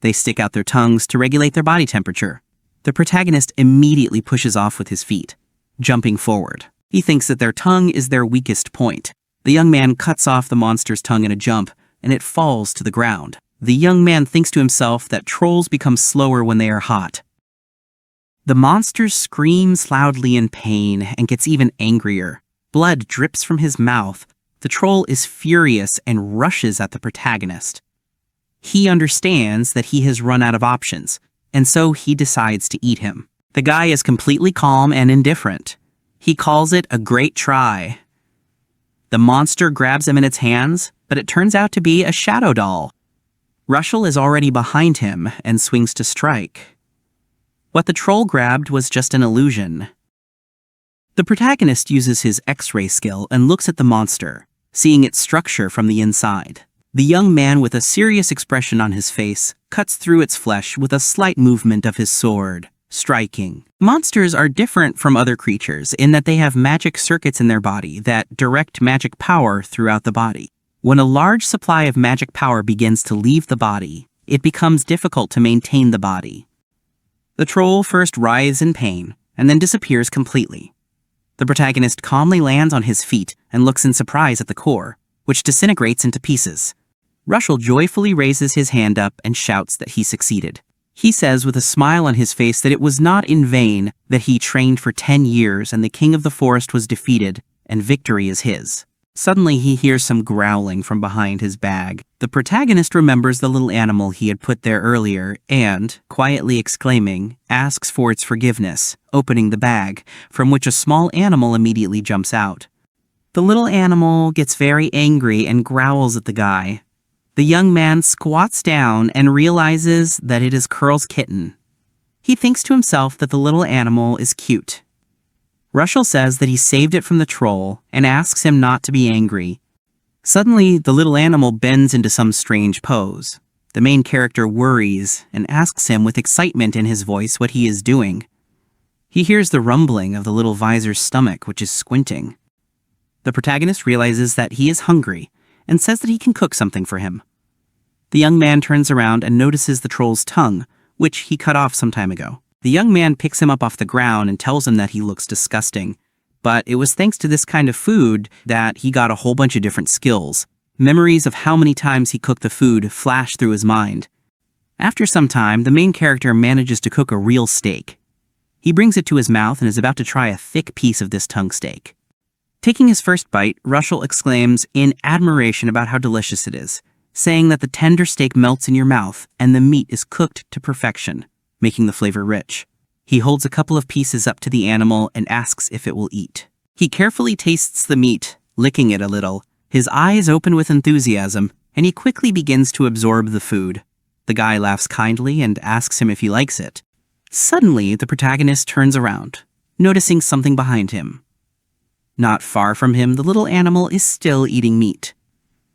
They stick out their tongues to regulate their body temperature. The protagonist immediately pushes off with his feet, jumping forward. He thinks that their tongue is their weakest point. The young man cuts off the monster's tongue in a jump, and it falls to the ground. The young man thinks to himself that trolls become slower when they are hot. The monster screams loudly in pain and gets even angrier. Blood drips from his mouth. The troll is furious and rushes at the protagonist. He understands that he has run out of options, and so he decides to eat him. The guy is completely calm and indifferent. He calls it a great try. The monster grabs him in its hands, but it turns out to be a shadow doll. Lushel is already behind him and swings to strike. What the troll grabbed was just an illusion. The protagonist uses his X-ray skill and looks at the monster, seeing its structure from the inside. The young man, with a serious expression on his face, cuts through its flesh with a slight movement of his sword, striking. Monsters are different from other creatures in that they have magic circuits in their body that direct magic power throughout the body. When a large supply of magic power begins to leave the body, it becomes difficult to maintain the body. The troll first writhes in pain, and then disappears completely. The protagonist calmly lands on his feet and looks in surprise at the core, which disintegrates into pieces. Lushel joyfully raises his hand up and shouts that he succeeded. He says with a smile on his face that it was not in vain that he trained for 10 years and the king of the forest was defeated, and victory is his. Suddenly he hears some growling from behind his bag. The protagonist remembers the little animal he had put there earlier and, quietly exclaiming, asks for its forgiveness, opening the bag, from which a small animal immediately jumps out. The little animal gets very angry and growls at the guy. The young man squats down and realizes that it is Curl's kitten. He thinks to himself that the little animal is cute. Lushel says that he saved it from the troll and asks him not to be angry. Suddenly, the little animal bends into some strange pose. The main character worries and asks him with excitement in his voice what he is doing. He hears the rumbling of the little visor's stomach, which is squinting. The protagonist realizes that he is hungry and says that he can cook something for him. The young man turns around and notices the troll's tongue, which he cut off some time ago. The young man picks him up off the ground and tells him that he looks disgusting. But it was thanks to this kind of food that he got a whole bunch of different skills. Memories of how many times he cooked the food flash through his mind. After some time, the main character manages to cook a real steak. He brings it to his mouth and is about to try a thick piece of this tongue steak. Taking his first bite, Lushel exclaims in admiration about how delicious it is, saying that the tender steak melts in your mouth and the meat is cooked to perfection, making the flavor rich. He holds a couple of pieces up to the animal and asks if it will eat. He carefully tastes the meat, licking it a little. His eyes open with enthusiasm, and he quickly begins to absorb the food. The guy laughs kindly and asks him if he likes it. Suddenly, the protagonist turns around, noticing something behind him. Not far from him, the little animal is still eating meat.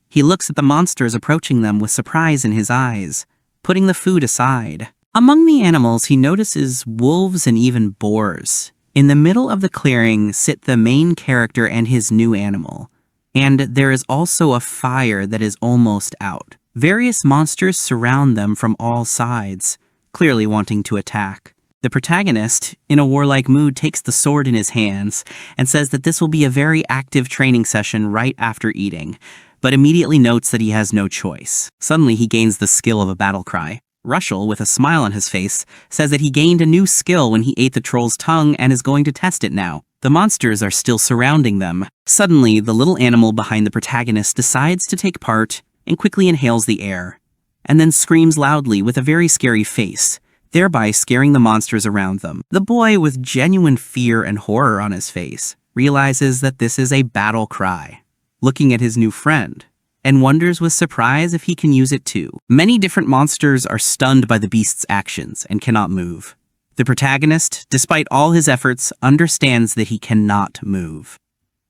He looks at the monsters approaching them with surprise in his eyes, putting the food aside. Among the animals, he notices wolves and even boars. In the middle of the clearing sit the main character and his new animal. And there is also a fire that is almost out. Various monsters surround them from all sides, clearly wanting to attack. The protagonist, in a warlike mood, takes the sword in his hands and says that this will be a very active training session right after eating, but immediately notes that he has no choice. Suddenly, he gains the skill of a battle cry. Lushel, with a smile on his face, says that he gained a new skill when he ate the troll's tongue and is going to test it now. The monsters are still surrounding them. Suddenly, the little animal behind the protagonist decides to take part and quickly inhales the air, and then screams loudly with a very scary face, thereby scaring the monsters around them. The boy, with genuine fear and horror on his face, realizes that this is a battle cry, looking at his new friend, and wonders with surprise if he can use it too. Many different monsters are stunned by the beast's actions and cannot move. The protagonist, despite all his efforts, understands that he cannot move.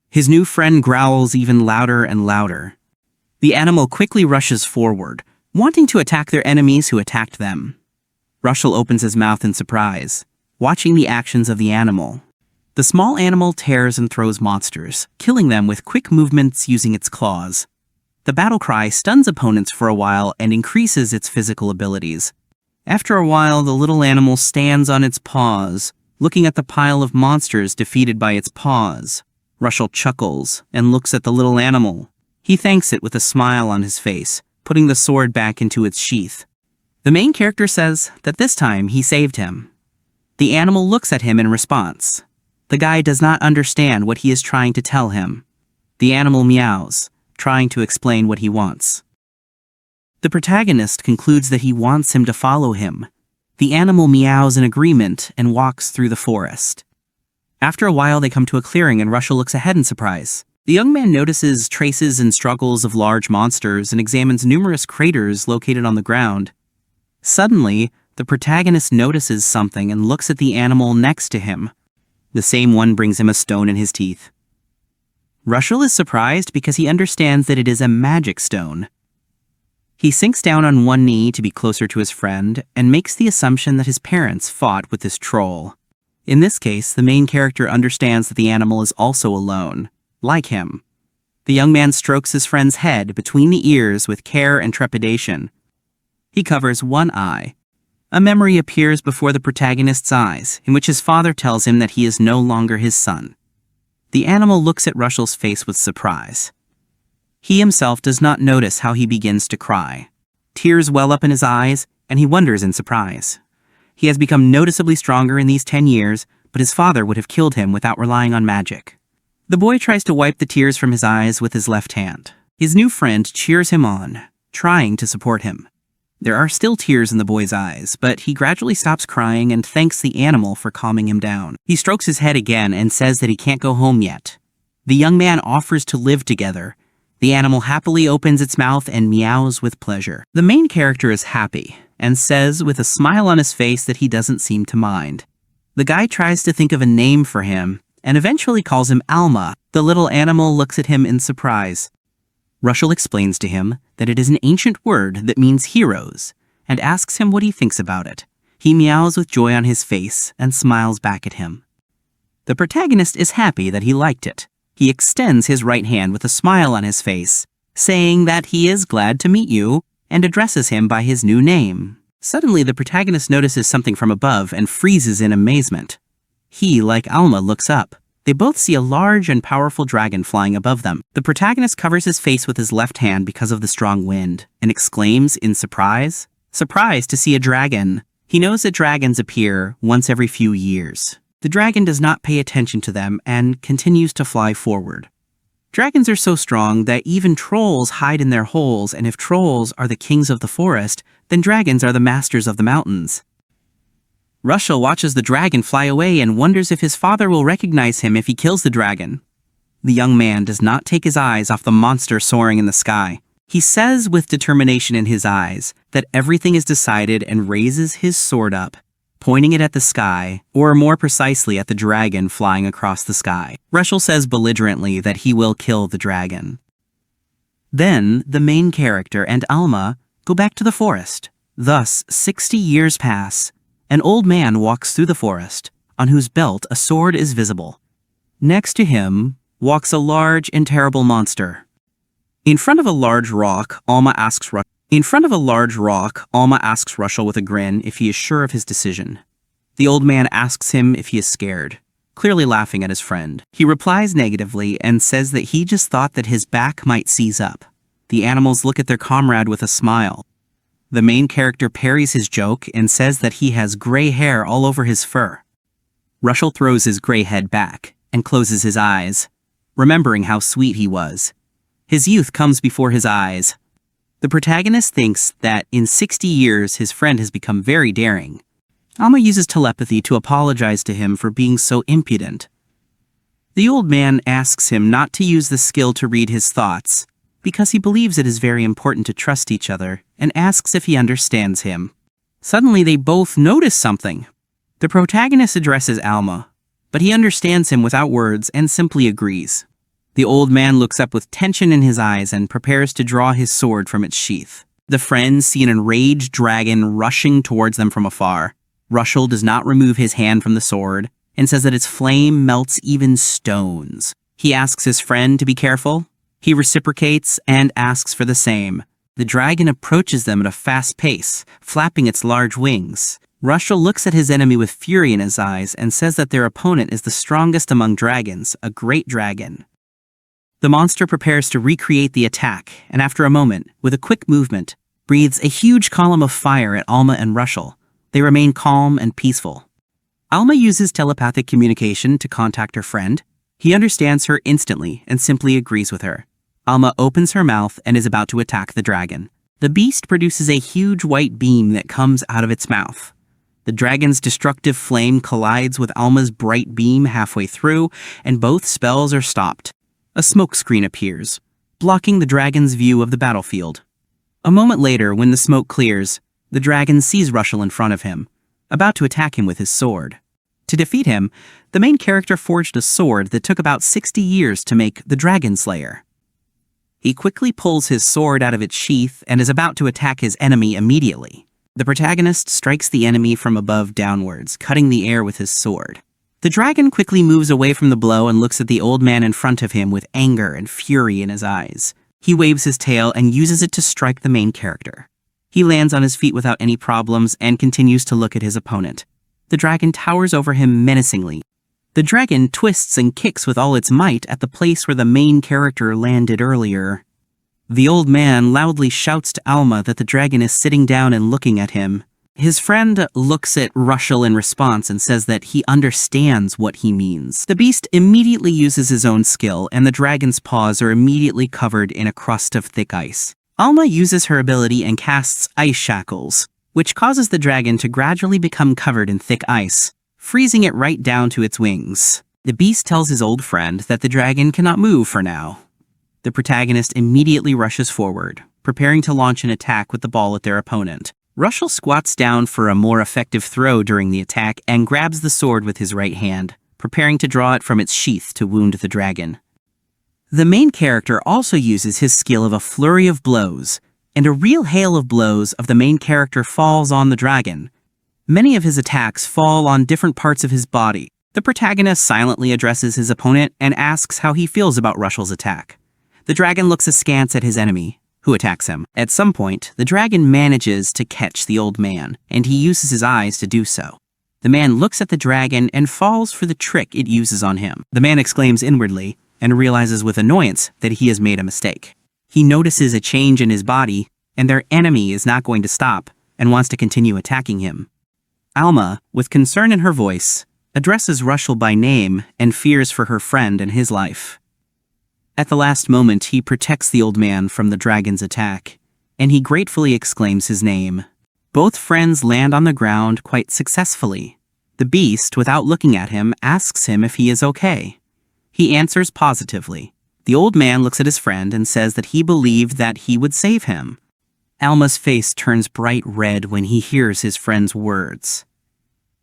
His new friend growls even louder and louder. The animal quickly rushes forward, wanting to attack their enemies who attacked them. Lushel opens his mouth in surprise, watching the actions of the animal. The small animal tears and throws monsters, killing them with quick movements using its claws. The battle cry stuns opponents for a while and increases its physical abilities. After a while, the little animal stands on its paws, looking at the pile of monsters defeated by its paws. Lushel chuckles and looks at the little animal. He thanks it with a smile on his face, putting the sword back into its sheath. The main character says that this time he saved him. The animal looks at him in response. The guy does not understand what he is trying to tell him. The animal meows, trying to explain what he wants. The protagonist concludes that he wants him to follow him. The animal meows in agreement and walks through the forest. After a while, they come to a clearing and Lushel looks ahead in surprise. The young man notices traces and struggles of large monsters and examines numerous craters located on the ground. Suddenly, the protagonist notices something and looks at the animal next to him. The same one brings him a stone in his teeth. Lushel is surprised because he understands that it is a magic stone. He sinks down on one knee to be closer to his friend and makes the assumption that his parents fought with this troll. In this case, the main character understands that the animal is also alone, like him. The young man strokes his friend's head between the ears with care and trepidation. He covers one eye. A memory appears before the protagonist's eyes, in which his father tells him that he is no longer his son. The animal looks at Lushel's face with surprise. He himself does not notice how he begins to cry. Tears well up in his eyes, and he wonders in surprise. He has become noticeably stronger in these 10 years, but his father would have killed him without relying on magic. The boy tries to wipe the tears from his eyes with his left hand. His new friend cheers him on, trying to support him. There are still tears in the boy's eyes, but he gradually stops crying and thanks the animal for calming him down. He strokes his head again and says that he can't go home yet. The young man offers to live together. The animal happily opens its mouth and meows with pleasure. The main character is happy and says with a smile on his face that he doesn't seem to mind. The guy tries to think of a name for him and eventually calls him Alma. The little animal looks at him in surprise. Lushel explains to him that it is an ancient word that means heroes and asks him what he thinks about it. He meows with joy on his face and smiles back at him. The protagonist is happy that he liked it. He extends his right hand with a smile on his face, saying that he is glad to meet you and addresses him by his new name. Suddenly, the protagonist notices something from above and freezes in amazement. He, like Alma, looks up. They both see a large and powerful dragon flying above them. The protagonist covers his face with his left hand because of the strong wind and exclaims in surprise to see a dragon. He knows that dragons appear once every few years. The dragon does not pay attention to them and continues to fly forward. Dragons are so strong that even trolls hide in their holes, and if trolls are the kings of the forest, then dragons are the masters of the mountains. Lushel watches the dragon fly away and wonders if his father will recognize him if he kills the dragon. The young man does not take his eyes off the monster soaring in the sky. He says with determination in his eyes that everything is decided and raises his sword up, pointing it at the sky, or more precisely at the dragon flying across the sky. Lushel says belligerently that he will kill the dragon. Then, the main character and Alma go back to the forest. Thus, 60 years pass. An old man walks through the forest, on whose belt a sword is visible. Next to him walks a large and terrible monster. In front of a large rock, Alma asks Lushel with a grin if he is sure of his decision. The old man asks him if he is scared, clearly laughing at his friend. He replies negatively and says that he just thought that his back might seize up. The animals look at their comrade with a smile. The main character parries his joke and says that he has gray hair all over his fur. Lushel throws his gray head back and closes his eyes, remembering how sweet he was. His youth comes before his eyes. The protagonist thinks that in 60 years his friend has become very daring. Alma uses telepathy to apologize to him for being so impudent. The old man asks him not to use the skill to read his thoughts, because he believes it is very important to trust each other, and asks if he understands him. Suddenly they both notice something. The protagonist addresses Alma, but he understands him without words and simply agrees. The old man looks up with tension in his eyes and prepares to draw his sword from its sheath. The friends see an enraged dragon rushing towards them from afar. Lushel does not remove his hand from the sword and says that its flame melts even stones. He asks his friend to be careful. He reciprocates and asks for the same. The dragon approaches them at a fast pace, flapping its large wings. Lushel looks at his enemy with fury in his eyes and says that their opponent is the strongest among dragons, a great dragon. The monster prepares to recreate the attack, and after a moment, with a quick movement, breathes a huge column of fire at Alma and Lushel. They remain calm and peaceful. Alma uses telepathic communication to contact her friend. He understands her instantly and simply agrees with her. Alma opens her mouth and is about to attack the dragon. The beast produces a huge white beam that comes out of its mouth. The dragon's destructive flame collides with Alma's bright beam halfway through, and both spells are stopped. A smoke screen appears, blocking the dragon's view of the battlefield. A moment later, when the smoke clears, the dragon sees Lushel in front of him, about to attack him with his sword. To defeat him, the main character forged a sword that took about 60 years to make, the Dragon Slayer. He quickly pulls his sword out of its sheath and is about to attack his enemy immediately. The protagonist strikes the enemy from above downwards, cutting the air with his sword. The dragon quickly moves away from the blow and looks at the old man in front of him with anger and fury in his eyes. He waves his tail and uses it to strike the main character. He lands on his feet without any problems and continues to look at his opponent. The dragon towers over him menacingly. The dragon twists and kicks with all its might at the place where the main character landed earlier. The old man loudly shouts to Alma that the dragon is sitting down and looking at him. His friend looks at Lushel in response and says that he understands what he means. The beast immediately uses his own skill, and the dragon's paws are immediately covered in a crust of thick ice. Alma uses her ability and casts ice shackles, which causes the dragon to gradually become covered in thick ice, freezing it right down to its wings. The beast tells his old friend that the dragon cannot move for now. The protagonist immediately rushes forward, preparing to launch an attack with the ball at their opponent. Lushel squats down for a more effective throw during the attack and grabs the sword with his right hand, preparing to draw it from its sheath to wound the dragon. The main character also uses his skill of a flurry of blows, and a real hail of blows of the main character falls on the dragon. Many of his attacks fall on different parts of his body. The protagonist silently addresses his opponent and asks how he feels about Lushel's attack. The dragon looks askance at his enemy, who attacks him. At some point, the dragon manages to catch the old man, and he uses his eyes to do so. The man looks at the dragon and falls for the trick it uses on him. The man exclaims inwardly, and realizes with annoyance that he has made a mistake. He notices a change in his body, and their enemy is not going to stop, and wants to continue attacking him. Alma, with concern in her voice, addresses Lushel by name and fears for her friend and his life. At the last moment, he protects the old man from the dragon's attack, and he gratefully exclaims his name. Both friends land on the ground quite successfully. The beast, without looking at him, asks him if he is okay. He answers positively. The old man looks at his friend and says that he believed that he would save him. Alma's face turns bright red when he hears his friend's words.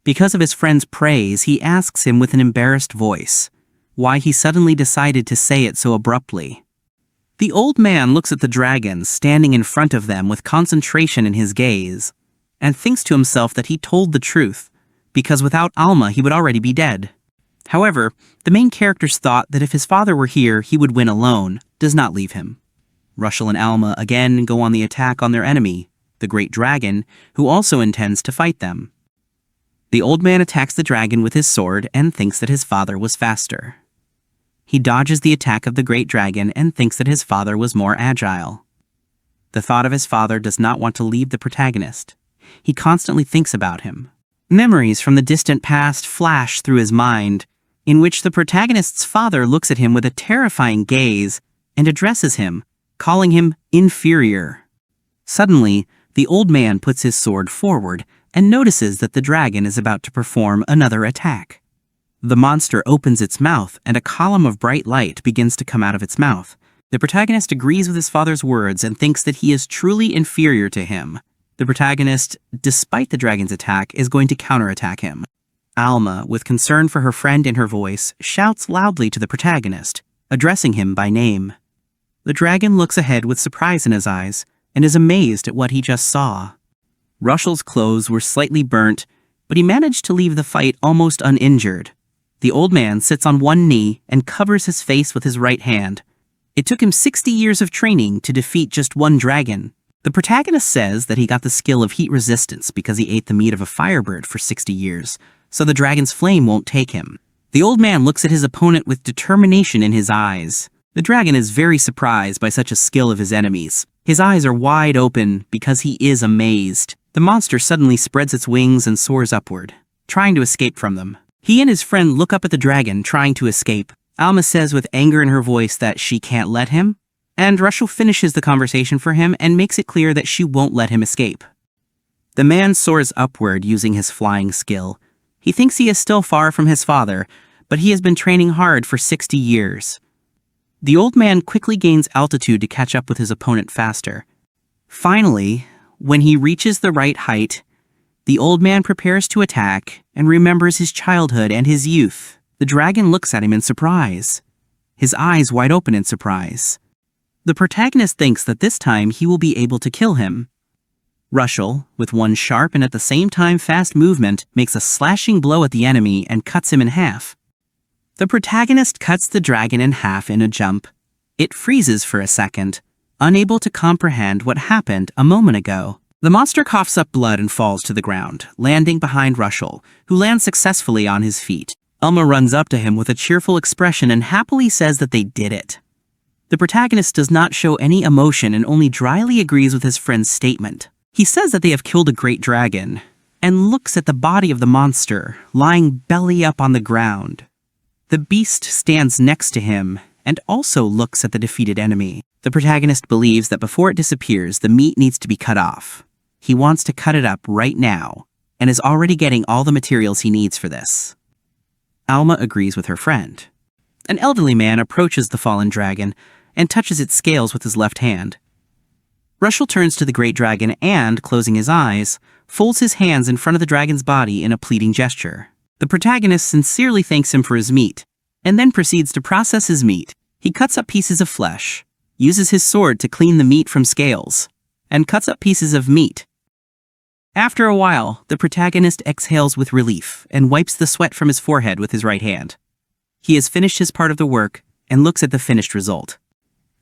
Because of his friend's praise, he asks him with an embarrassed voice why he suddenly decided to say it so abruptly. The old man looks at the dragon standing in front of them with concentration in his gaze, and thinks to himself that he told the truth, because without Alma he would already be dead. However, the main character's thought that if his father were here he would win alone does not leave him. Lushel and Alma again go on the attack on their enemy, the great dragon, who also intends to fight them. The old man attacks the dragon with his sword and thinks that his father was faster. He dodges the attack of the great dragon and thinks that his father was more agile. The thought of his father does not want to leave the protagonist. He constantly thinks about him. Memories from the distant past flash through his mind, in which the protagonist's father looks at him with a terrifying gaze and addresses him, calling him inferior. Suddenly, the old man puts his sword forward and notices that the dragon is about to perform another attack. The monster opens its mouth and a column of bright light begins to come out of its mouth. The protagonist agrees with his father's words and thinks that he is truly inferior to him. The protagonist, despite the dragon's attack, is going to counterattack him. Alma, with concern for her friend in her voice, shouts loudly to the protagonist, addressing him by name. The dragon looks ahead with surprise in his eyes and is amazed at what he just saw. Lushel's clothes were slightly burnt, but he managed to leave the fight almost uninjured. The old man sits on one knee and covers his face with his right hand. It took him 60 years of training to defeat just one dragon. The protagonist says that he got the skill of heat resistance because he ate the meat of a firebird for 60 years, so the dragon's flame won't take him. The old man looks at his opponent with determination in his eyes. The dragon is very surprised by such a skill of his enemies. His eyes are wide open because he is amazed. The monster suddenly spreads its wings and soars upward, trying to escape from them. He and his friend look up at the dragon, trying to escape. Alma says with anger in her voice that she can't let him, and Lushel finishes the conversation for him and makes it clear that she won't let him escape. The man soars upward using his flying skill. He thinks he is still far from his father, but he has been training hard for 60 years. The old man quickly gains altitude to catch up with his opponent faster. Finally, when he reaches the right height, the old man prepares to attack and remembers his childhood and his youth. The dragon looks at him in surprise, his eyes wide open in surprise. The protagonist thinks that this time he will be able to kill him. Lushel, with one sharp and at the same time fast movement, makes a slashing blow at the enemy and cuts him in half. The protagonist cuts the dragon in half in a jump. It freezes for a second, unable to comprehend what happened a moment ago. The monster coughs up blood and falls to the ground, landing behind Lushel, who lands successfully on his feet. Alma runs up to him with a cheerful expression and happily says that they did it. The protagonist does not show any emotion and only dryly agrees with his friend's statement. He says that they have killed a great dragon, and looks at the body of the monster, lying belly up on the ground. The beast stands next to him and also looks at the defeated enemy. The protagonist believes that before it disappears, the meat needs to be cut off. He wants to cut it up right now, and is already getting all the materials he needs for this. Alma agrees with her friend. An elderly man approaches the fallen dragon and touches its scales with his left hand. Lushel turns to the great dragon and, closing his eyes, folds his hands in front of the dragon's body in a pleading gesture. The protagonist sincerely thanks him for his meat, and then proceeds to process his meat. He cuts up pieces of flesh, uses his sword to clean the meat from scales, and cuts up pieces of meat. After a while, the protagonist exhales with relief and wipes the sweat from his forehead with his right hand. He has finished his part of the work and looks at the finished result.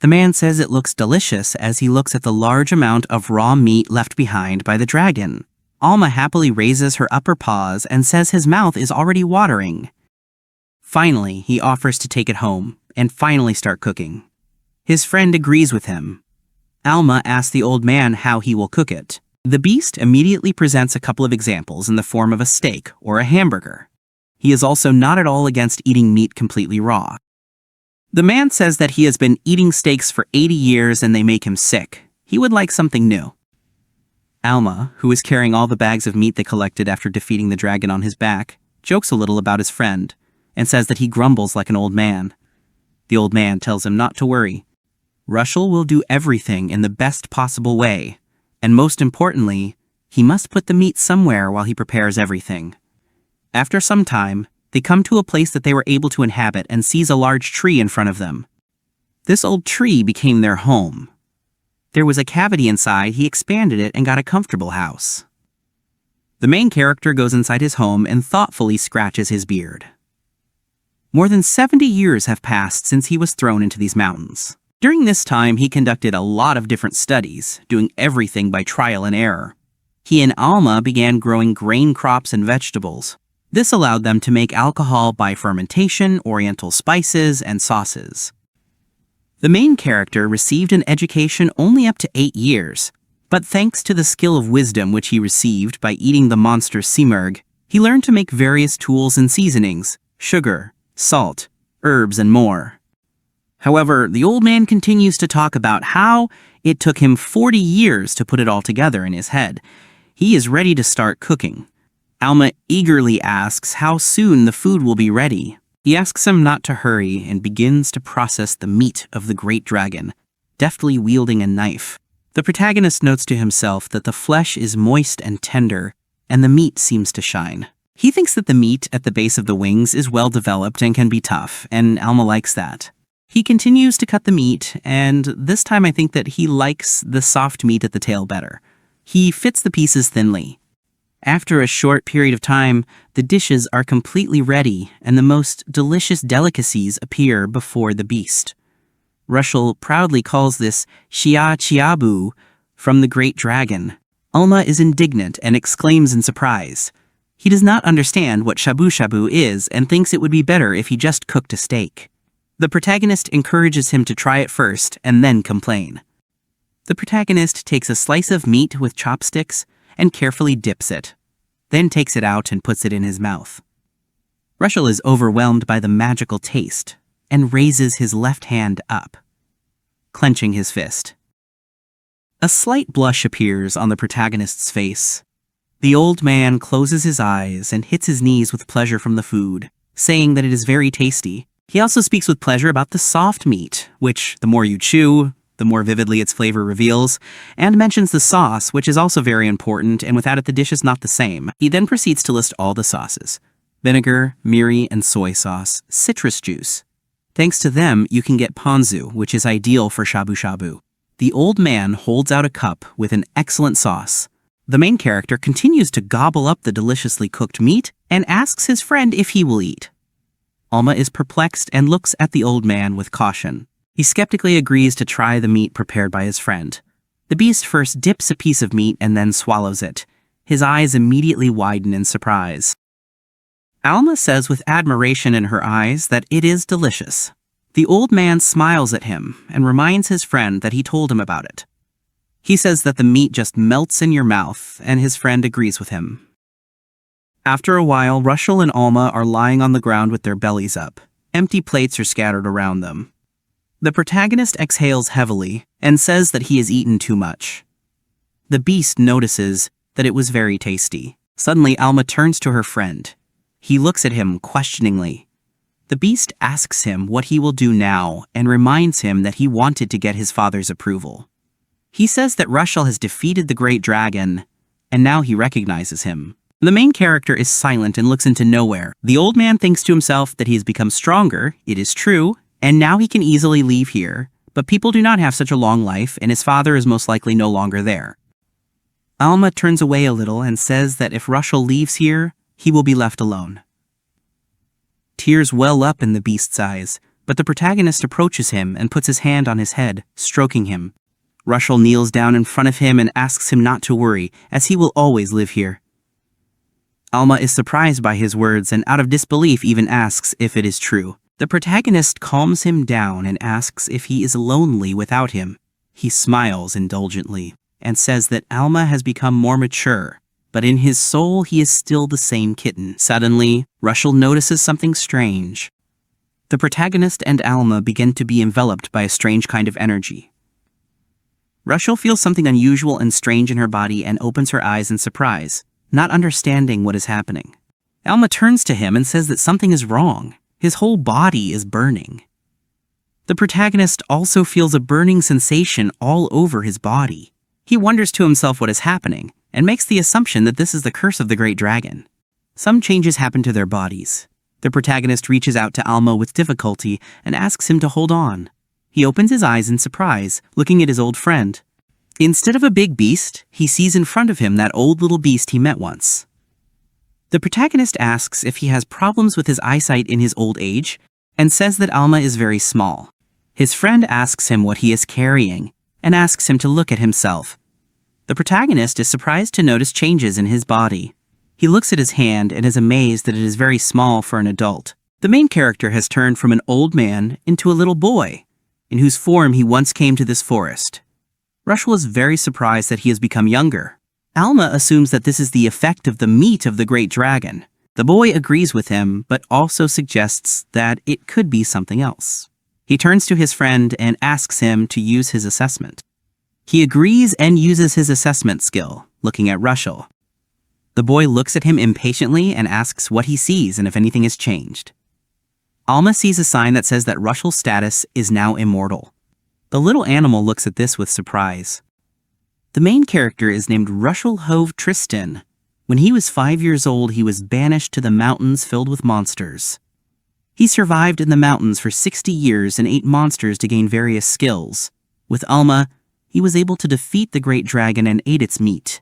The man says it looks delicious as he looks at the large amount of raw meat left behind by the dragon. Alma happily raises her upper paws and says his mouth is already watering. Finally, he offers to take it home and finally start cooking. His friend agrees with him. Alma asks the old man how he will cook it. The beast immediately presents a couple of examples in the form of a steak or a hamburger. He is also not at all against eating meat completely raw. The man says that he has been eating steaks for 80 years and they make him sick. He would like something new. Alma, who is carrying all the bags of meat they collected after defeating the dragon on his back, jokes a little about his friend and says that he grumbles like an old man. The old man tells him not to worry. Lushel will do everything in the best possible way, and most importantly, he must put the meat somewhere while he prepares everything. After some time, they come to a place that they were able to inhabit and sees a large tree in front of them. This old tree became their home. There was a cavity inside, he expanded it and got a comfortable house. The main character goes inside his home and thoughtfully scratches his beard. More than 70 years have passed since he was thrown into these mountains. During this time, he conducted a lot of different studies, doing everything by trial and error. He and Alma began growing grain crops and vegetables. This allowed them to make alcohol by fermentation, oriental spices, and sauces. The main character received an education only up to 8 years, but thanks to the skill of wisdom which he received by eating the monster simurgh, he learned to make various tools and seasonings, sugar, salt, herbs, and more. However, the old man continues to talk about how it took him 40 years to put it all together in his head. He is ready to start cooking. Alma eagerly asks how soon the food will be ready. He asks him not to hurry and begins to process the meat of the great dragon, deftly wielding a knife. The protagonist notes to himself that the flesh is moist and tender, and the meat seems to shine. He thinks that the meat at the base of the wings is well developed and can be tough, and Alma likes that. He continues to cut the meat, and this time I think that he likes the soft meat at the tail better. He fits the pieces thinly. After a short period of time, the dishes are completely ready, and the most delicious delicacies appear before the beast. Lushel proudly calls this Xia Chiabu from the great dragon. Alma is indignant and exclaims in surprise. He does not understand what shabu shabu is and thinks it would be better if he just cooked a steak. The protagonist encourages him to try it first and then complain. The protagonist takes a slice of meat with chopsticks and carefully dips it, then takes it out and puts it in his mouth. Lushel is overwhelmed by the magical taste and raises his left hand up, clenching his fist. A slight blush appears on the protagonist's face. The old man closes his eyes and hits his knees with pleasure from the food, saying that it is very tasty. He also speaks with pleasure about the soft meat, which, the more you chew, the more vividly its flavor reveals, and mentions the sauce, which is also very important, and without it the dish is not the same. He then proceeds to list all the sauces: vinegar, mirin, and soy sauce, citrus juice. Thanks to them, you can get ponzu, which is ideal for shabu shabu. The old man holds out a cup with an excellent sauce. The main character continues to gobble up the deliciously cooked meat and asks his friend if he will eat. Alma is perplexed and looks at the old man with caution. He skeptically agrees to try the meat prepared by his friend. The beast first dips a piece of meat and then swallows it. His eyes immediately widen in surprise. Alma says with admiration in her eyes that it is delicious. The old man smiles at him and reminds his friend that he told him about it. He says that the meat just melts in your mouth, and his friend agrees with him. After a while, Lushel and Alma are lying on the ground with their bellies up. Empty plates are scattered around them. The protagonist exhales heavily and says that he has eaten too much. The beast notices that it was very tasty. Suddenly, Alma turns to her friend. He looks at him questioningly. The beast asks him what he will do now and reminds him that he wanted to get his father's approval. He says that Lushel has defeated the great dragon, and now he recognizes him. The main character is silent and looks into nowhere. The old man thinks to himself that he has become stronger, it is true, and now he can easily leave here, but people do not have such a long life, and his father is most likely no longer there. Alma turns away a little and says that if Lushel leaves here, he will be left alone. Tears well up in the beast's eyes, but the protagonist approaches him and puts his hand on his head, stroking him. Lushel kneels down in front of him and asks him not to worry, as he will always live here. Alma is surprised by his words and out of disbelief even asks if it is true. The protagonist calms him down and asks if he is lonely without him. He smiles indulgently and says that Alma has become more mature, but in his soul he is still the same kitten. Suddenly, Lushel notices something strange. The protagonist and Alma begin to be enveloped by a strange kind of energy. Lushel feels something unusual and strange in her body and opens her eyes in surprise, not understanding what is happening. Alma turns to him and says that something is wrong. His whole body is burning. The protagonist also feels a burning sensation all over his body. He wonders to himself what is happening and makes the assumption that this is the curse of the great dragon. Some changes happen to their bodies. The protagonist reaches out to Alma with difficulty and asks him to hold on. He opens his eyes in surprise, looking at his old friend. Instead of a big beast, he sees in front of him that old little beast he met once. The protagonist asks if he has problems with his eyesight in his old age, and says that Alma is very small. His friend asks him what he is carrying, and asks him to look at himself. The protagonist is surprised to notice changes in his body. He looks at his hand and is amazed that it is very small for an adult. The main character has turned from an old man into a little boy, in whose form he once came to this forest. Lushel is very surprised that he has become younger. Alma assumes that this is the effect of the meat of the great dragon. The boy agrees with him, but also suggests that it could be something else. He turns to his friend and asks him to use his assessment. He agrees and uses his assessment skill, looking at Lushel. The boy looks at him impatiently and asks what he sees and if anything has changed. Alma sees a sign that says that Lushel's status is now immortal. The little animal looks at this with surprise. The main character is named Lushel Hove Tristan. When he was 5 years old, he was banished to the mountains filled with monsters. He survived in the mountains for 60 years and ate monsters to gain various skills. With Alma, he was able to defeat the great dragon and ate its meat.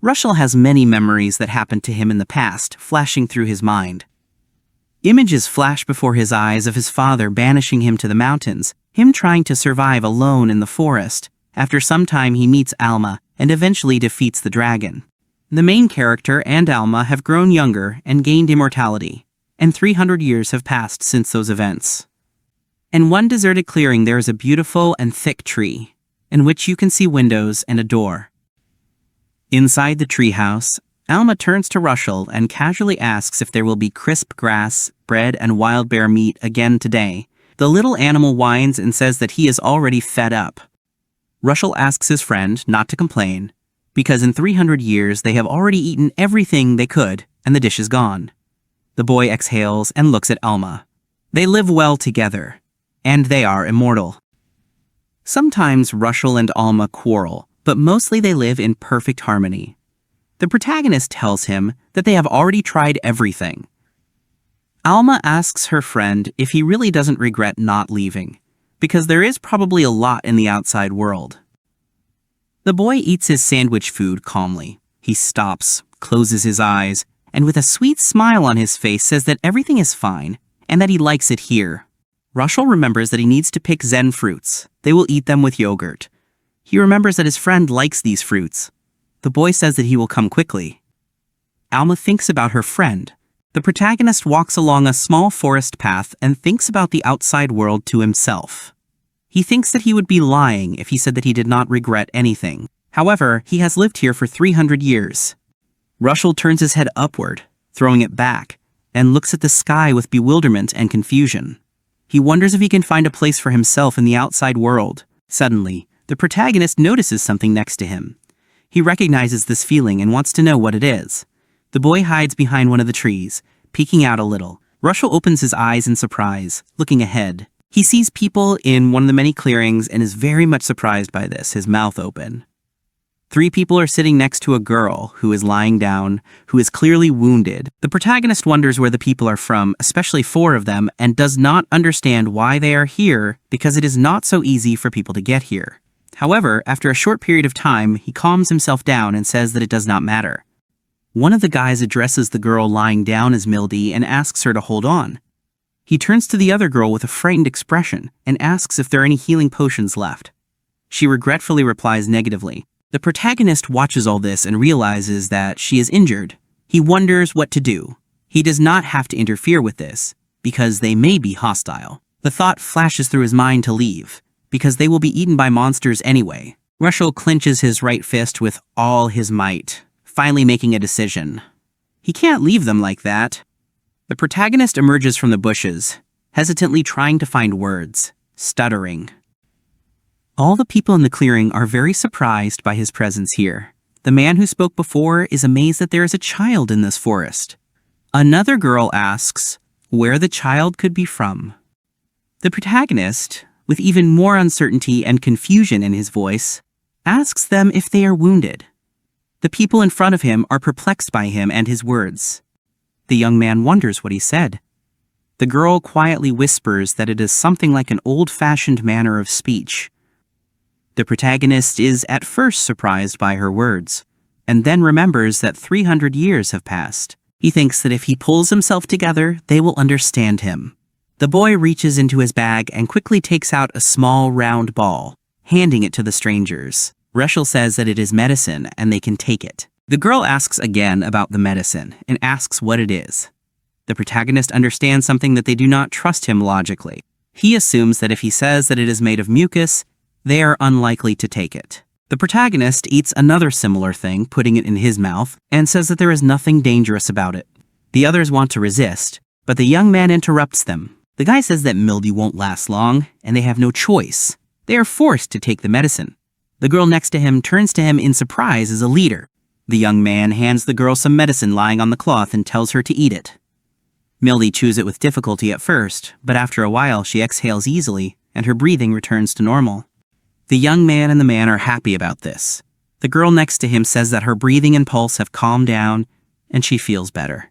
Lushel has many memories that happened to him in the past, flashing through his mind. Images flash before his eyes of his father banishing him to the mountains, him trying to survive alone in the forest. After some time he meets Alma and eventually defeats the dragon. The main character and Alma have grown younger and gained immortality, and 300 years have passed since those events. In one deserted clearing there is a beautiful and thick tree, in which you can see windows and a door. Inside the treehouse, Alma turns to Lushel and casually asks if there will be crisp grass, bread, and wild bear meat again today. The little animal whines and says that he is already fed up. Lushel asks his friend not to complain, because in 300 years they have already eaten everything they could, and the dish is gone. The boy exhales and looks at Alma. They live well together, and they are immortal. Sometimes Lushel and Alma quarrel, but mostly they live in perfect harmony. The protagonist tells him that they have already tried everything. Alma asks her friend if he really doesn't regret not leaving, because there is probably a lot in the outside world. The boy eats his sandwich food calmly. He stops, closes his eyes, and with a sweet smile on his face says that everything is fine and that he likes it here. Lushel remembers that he needs to pick zen fruits. They will eat them with yogurt. He remembers that his friend likes these fruits. The boy says that he will come quickly. Alma thinks about her friend. The protagonist walks along a small forest path and thinks about the outside world to himself. He thinks that he would be lying if he said that he did not regret anything. However, he has lived here for 300 years. Lushel turns his head upward, throwing it back, and looks at the sky with bewilderment and confusion. He wonders if he can find a place for himself in the outside world. Suddenly, the protagonist notices something next to him. He recognizes this feeling and wants to know what it is. The boy hides behind one of the trees, peeking out a little. Lushel opens his eyes in surprise, looking ahead. He sees people in one of the many clearings and is very much surprised by this, his mouth open. 3 people are sitting next to a girl who is lying down, who is clearly wounded. The protagonist wonders where the people are from, especially 4 of them, and does not understand why they are here because it is not so easy for people to get here. However, after a short period of time, he calms himself down and says that it does not matter. One of the guys addresses the girl lying down as Mildy and asks her to hold on. He turns to the other girl with a frightened expression and asks if there are any healing potions left. She regretfully replies negatively. The protagonist watches all this and realizes that she is injured. He wonders what to do. He does not have to interfere with this, because they may be hostile. The thought flashes through his mind to leave, because they will be eaten by monsters anyway. Lushel clenches his right fist with all his might, finally making a decision. He can't leave them like that. The protagonist emerges from the bushes, hesitantly trying to find words, stuttering. All the people in the clearing are very surprised by his presence here. The man who spoke before is amazed that there is a child in this forest. Another girl asks where the child could be from. The protagonist, with even more uncertainty and confusion in his voice, asks them if they are wounded. The people in front of him are perplexed by him and his words. The young man wonders what he said. The girl quietly whispers that it is something like an old-fashioned manner of speech. The protagonist is at first surprised by her words, and then remembers that 300 years have passed. He thinks that if he pulls himself together, they will understand him. The boy reaches into his bag and quickly takes out a small round ball, handing it to the strangers. Lushel says that it is medicine and they can take it. The girl asks again about the medicine and asks what it is. The protagonist understands something that they do not trust him logically. He assumes that if he says that it is made of mucus, they are unlikely to take it. The protagonist eats another similar thing, putting it in his mouth, and says that there is nothing dangerous about it. The others want to resist, but the young man interrupts them. The guy says that mildew won't last long, and they have no choice. They are forced to take the medicine. The girl next to him turns to him in surprise as a leader. The young man hands the girl some medicine lying on the cloth and tells her to eat it. Mildy chews it with difficulty at first, but after a while she exhales easily, and her breathing returns to normal. The young man and the man are happy about this. The girl next to him says that her breathing and pulse have calmed down, and she feels better.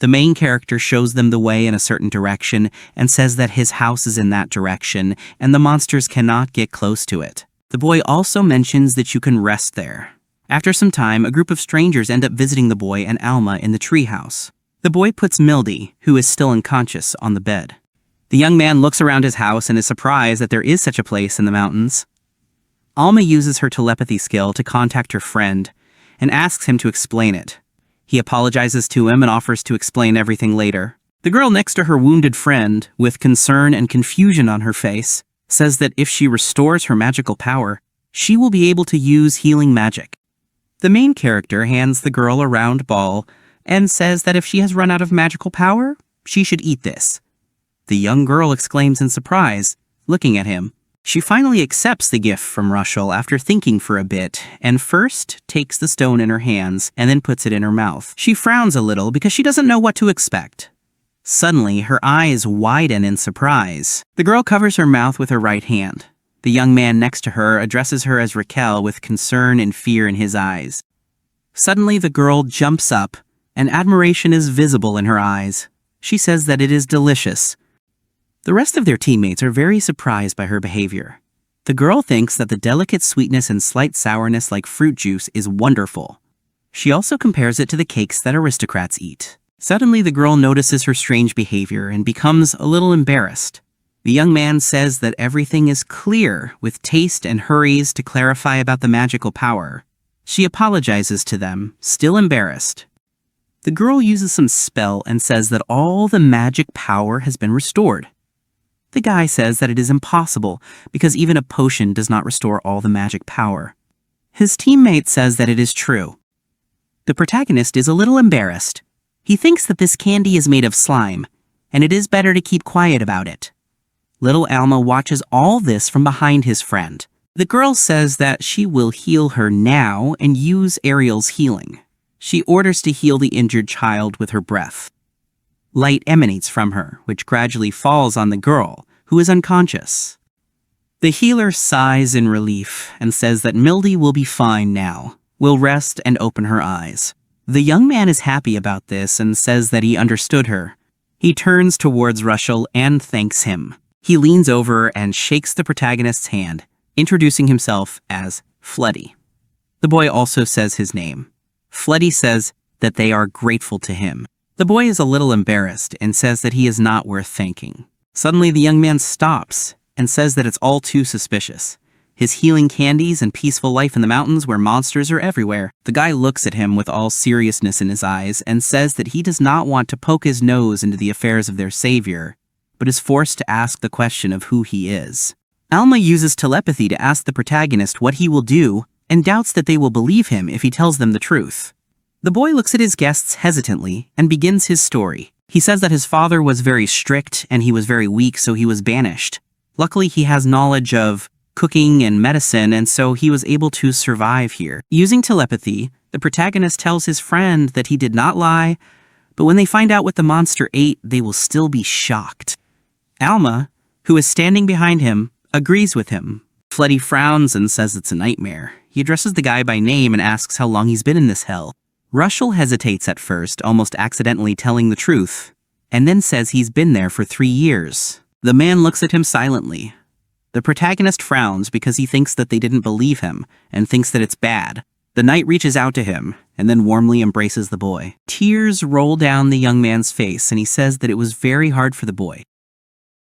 The main character shows them the way in a certain direction and says that his house is in that direction, and the monsters cannot get close to it. The boy also mentions that you can rest there. After some time, a group of strangers end up visiting the boy and Alma in the treehouse. The boy puts Mildy, who is still unconscious, on the bed. The young man looks around his house and is surprised that there is such a place in the mountains. Alma uses her telepathy skill to contact her friend and asks him to explain it. He apologizes to him and offers to explain everything later. The girl next to her wounded friend, with concern and confusion on her face, says that if she restores her magical power, she will be able to use healing magic. The main character hands the girl a round ball and says that if she has run out of magical power, she should eat this. The young girl exclaims in surprise, looking at him. She finally accepts the gift from Lushel after thinking for a bit, and first takes the stone in her hands and then puts it in her mouth. She frowns a little because she doesn't know what to expect. Suddenly, her eyes widen in surprise. The girl covers her mouth with her right hand. The young man next to her addresses her as Raquel with concern and fear in his eyes. Suddenly, the girl jumps up, and admiration is visible in her eyes. She says that it is delicious. The rest of their teammates are very surprised by her behavior. The girl thinks that the delicate sweetness and slight sourness like fruit juice is wonderful. She also compares it to the cakes that aristocrats eat. Suddenly, the girl notices her strange behavior and becomes a little embarrassed. The young man says that everything is clear with taste and hurries to clarify about the magical power. She apologizes to them, still embarrassed. The girl uses some spell and says that all the magic power has been restored. The guy says that it is impossible because even a potion does not restore all the magic power. His teammate says that it is true. The protagonist is a little embarrassed. He thinks that this candy is made of slime, and it is better to keep quiet about it. Little Alma watches all this from behind his friend. The girl says that she will heal her now and use Ariel's healing. She orders to heal the injured child with her breath. Light emanates from her, which gradually falls on the girl, who is unconscious. The healer sighs in relief and says that Mildy will be fine now, will rest and open her eyes. The young man is happy about this and says that he understood her. He turns towards Lushel and thanks him. He leans over and shakes the protagonist's hand, introducing himself as Floody. The boy also says his name. Floody says that they are grateful to him. The boy is a little embarrassed and says that he is not worth thanking. Suddenly, the young man stops and says that it's all too suspicious. His healing candies and peaceful life in the mountains where monsters are everywhere. The guy looks at him with all seriousness in his eyes and says that he does not want to poke his nose into the affairs of their savior, but is forced to ask the question of who he is. Alma uses telepathy to ask the protagonist what he will do and doubts that they will believe him if he tells them the truth. The boy looks at his guests hesitantly and begins his story. He says that his father was very strict and he was very weak, so he was banished. Luckily, he has knowledge of cooking and medicine, and so he was able to survive here. Using telepathy, the protagonist tells his friend that he did not lie, but when they find out what the monster ate, they will still be shocked. Alma, who is standing behind him, agrees with him. Floody frowns and says it's a nightmare. He addresses the guy by name and asks how long he's been in this hell. Lushel hesitates at first, almost accidentally telling the truth, and then says he's been there for 3 years. The man looks at him silently. The protagonist frowns because he thinks that they didn't believe him and thinks that it's bad. The knight reaches out to him and then warmly embraces the boy. Tears roll down the young man's face and he says that it was very hard for the boy.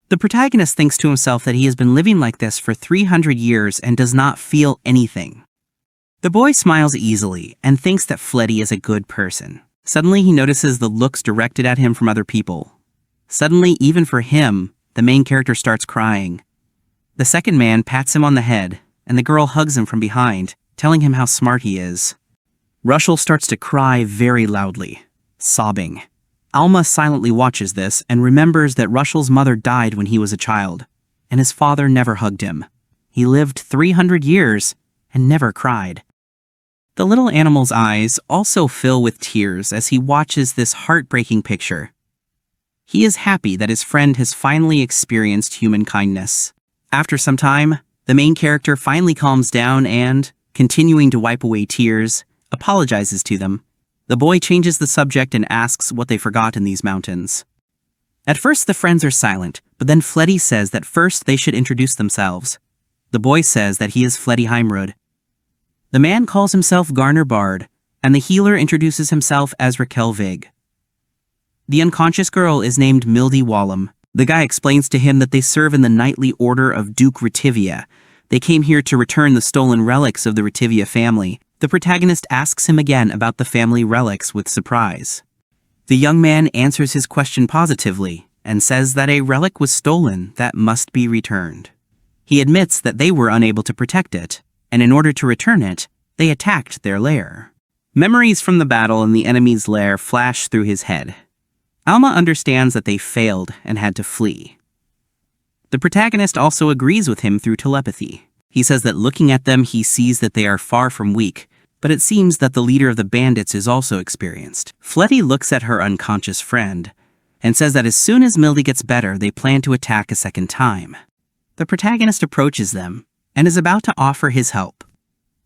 The protagonist thinks to himself that he has been living like this for 300 years and does not feel anything. The boy smiles easily and thinks that Fletty is a good person. Suddenly he notices the looks directed at him from other people. Suddenly, even for him, the main character starts crying. The second man pats him on the head, and the girl hugs him from behind, telling him how smart he is. Lushel starts to cry very loudly, sobbing. Alma silently watches this and remembers that Lushel's mother died when he was a child, and his father never hugged him. He lived 300 years and never cried. The little animal's eyes also fill with tears as he watches this heartbreaking picture. He is happy that his friend has finally experienced human kindness. After some time, the main character finally calms down and, continuing to wipe away tears, apologizes to them. The boy changes the subject and asks what they forgot in these mountains. At first the friends are silent, but then Fletty says that first they should introduce themselves. The boy says that he is Fletty Heimrud. The man calls himself Garner Bard, and the healer introduces himself as Raquel Vig. The unconscious girl is named Mildy Wallum. The guy explains to him that they serve in the knightly order of Duke Retivia. They came here to return the stolen relics of the Retivia family. The protagonist asks him again about the family relics with surprise. The young man answers his question positively and says that a relic was stolen that must be returned. He admits that they were unable to protect it, and in order to return it, they attacked their lair. Memories from the battle in the enemy's lair flash through his head. Alma understands that they failed and had to flee. The protagonist also agrees with him through telepathy. He says that looking at them he sees that they are far from weak, but it seems that the leader of the bandits is also experienced. Fletty looks at her unconscious friend and says that as soon as Mildy gets better, they plan to attack a second time. The protagonist approaches them and is about to offer his help.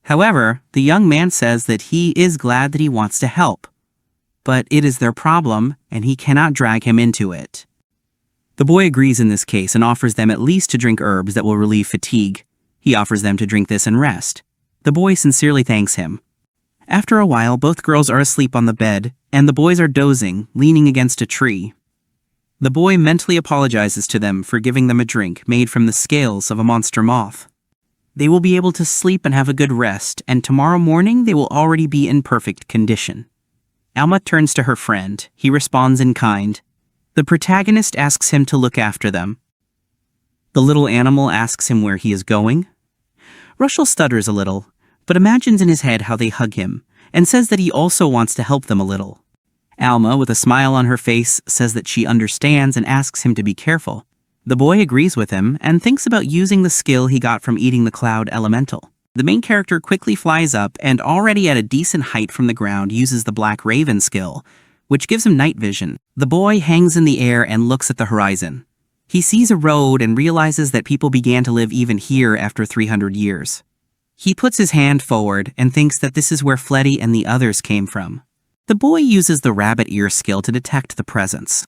However, the young man says that he is glad that he wants to help, but it is their problem and he cannot drag him into it. The boy agrees in this case and offers them at least to drink herbs that will relieve fatigue. He offers them to drink this and rest. The boy sincerely thanks him. After a while, both girls are asleep on the bed, and the boys are dozing, leaning against a tree. The boy mentally apologizes to them for giving them a drink made from the scales of a monster moth. They will be able to sleep and have a good rest, and tomorrow morning they will already be in perfect condition. Alma turns to her friend. He responds in kind. The protagonist asks him to look after them. The little animal asks him where he is going. Lushel stutters a little, but imagines in his head how they hug him, and says that he also wants to help them a little. Alma, with a smile on her face, says that she understands and asks him to be careful. The boy agrees with him and thinks about using the skill he got from eating the cloud elemental. The main character quickly flies up and already at a decent height from the ground uses the Black Raven skill, which gives him night vision. The boy hangs in the air and looks at the horizon. He sees a road and realizes that people began to live even here after 300 years. He puts his hand forward and thinks that this is where Fletty and the others came from. The boy uses the rabbit ear skill to detect the presence.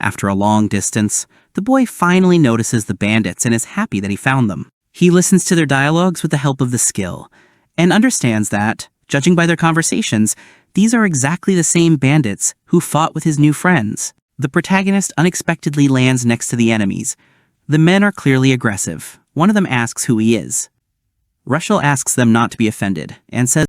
After a long distance, the boy finally notices the bandits and is happy that he found them. He listens to their dialogues with the help of the skill, and understands that, judging by their conversations, these are exactly the same bandits who fought with his new friends. The protagonist unexpectedly lands next to the enemies. The men are clearly aggressive. One of them asks who he is. Lushel asks them not to be offended, and says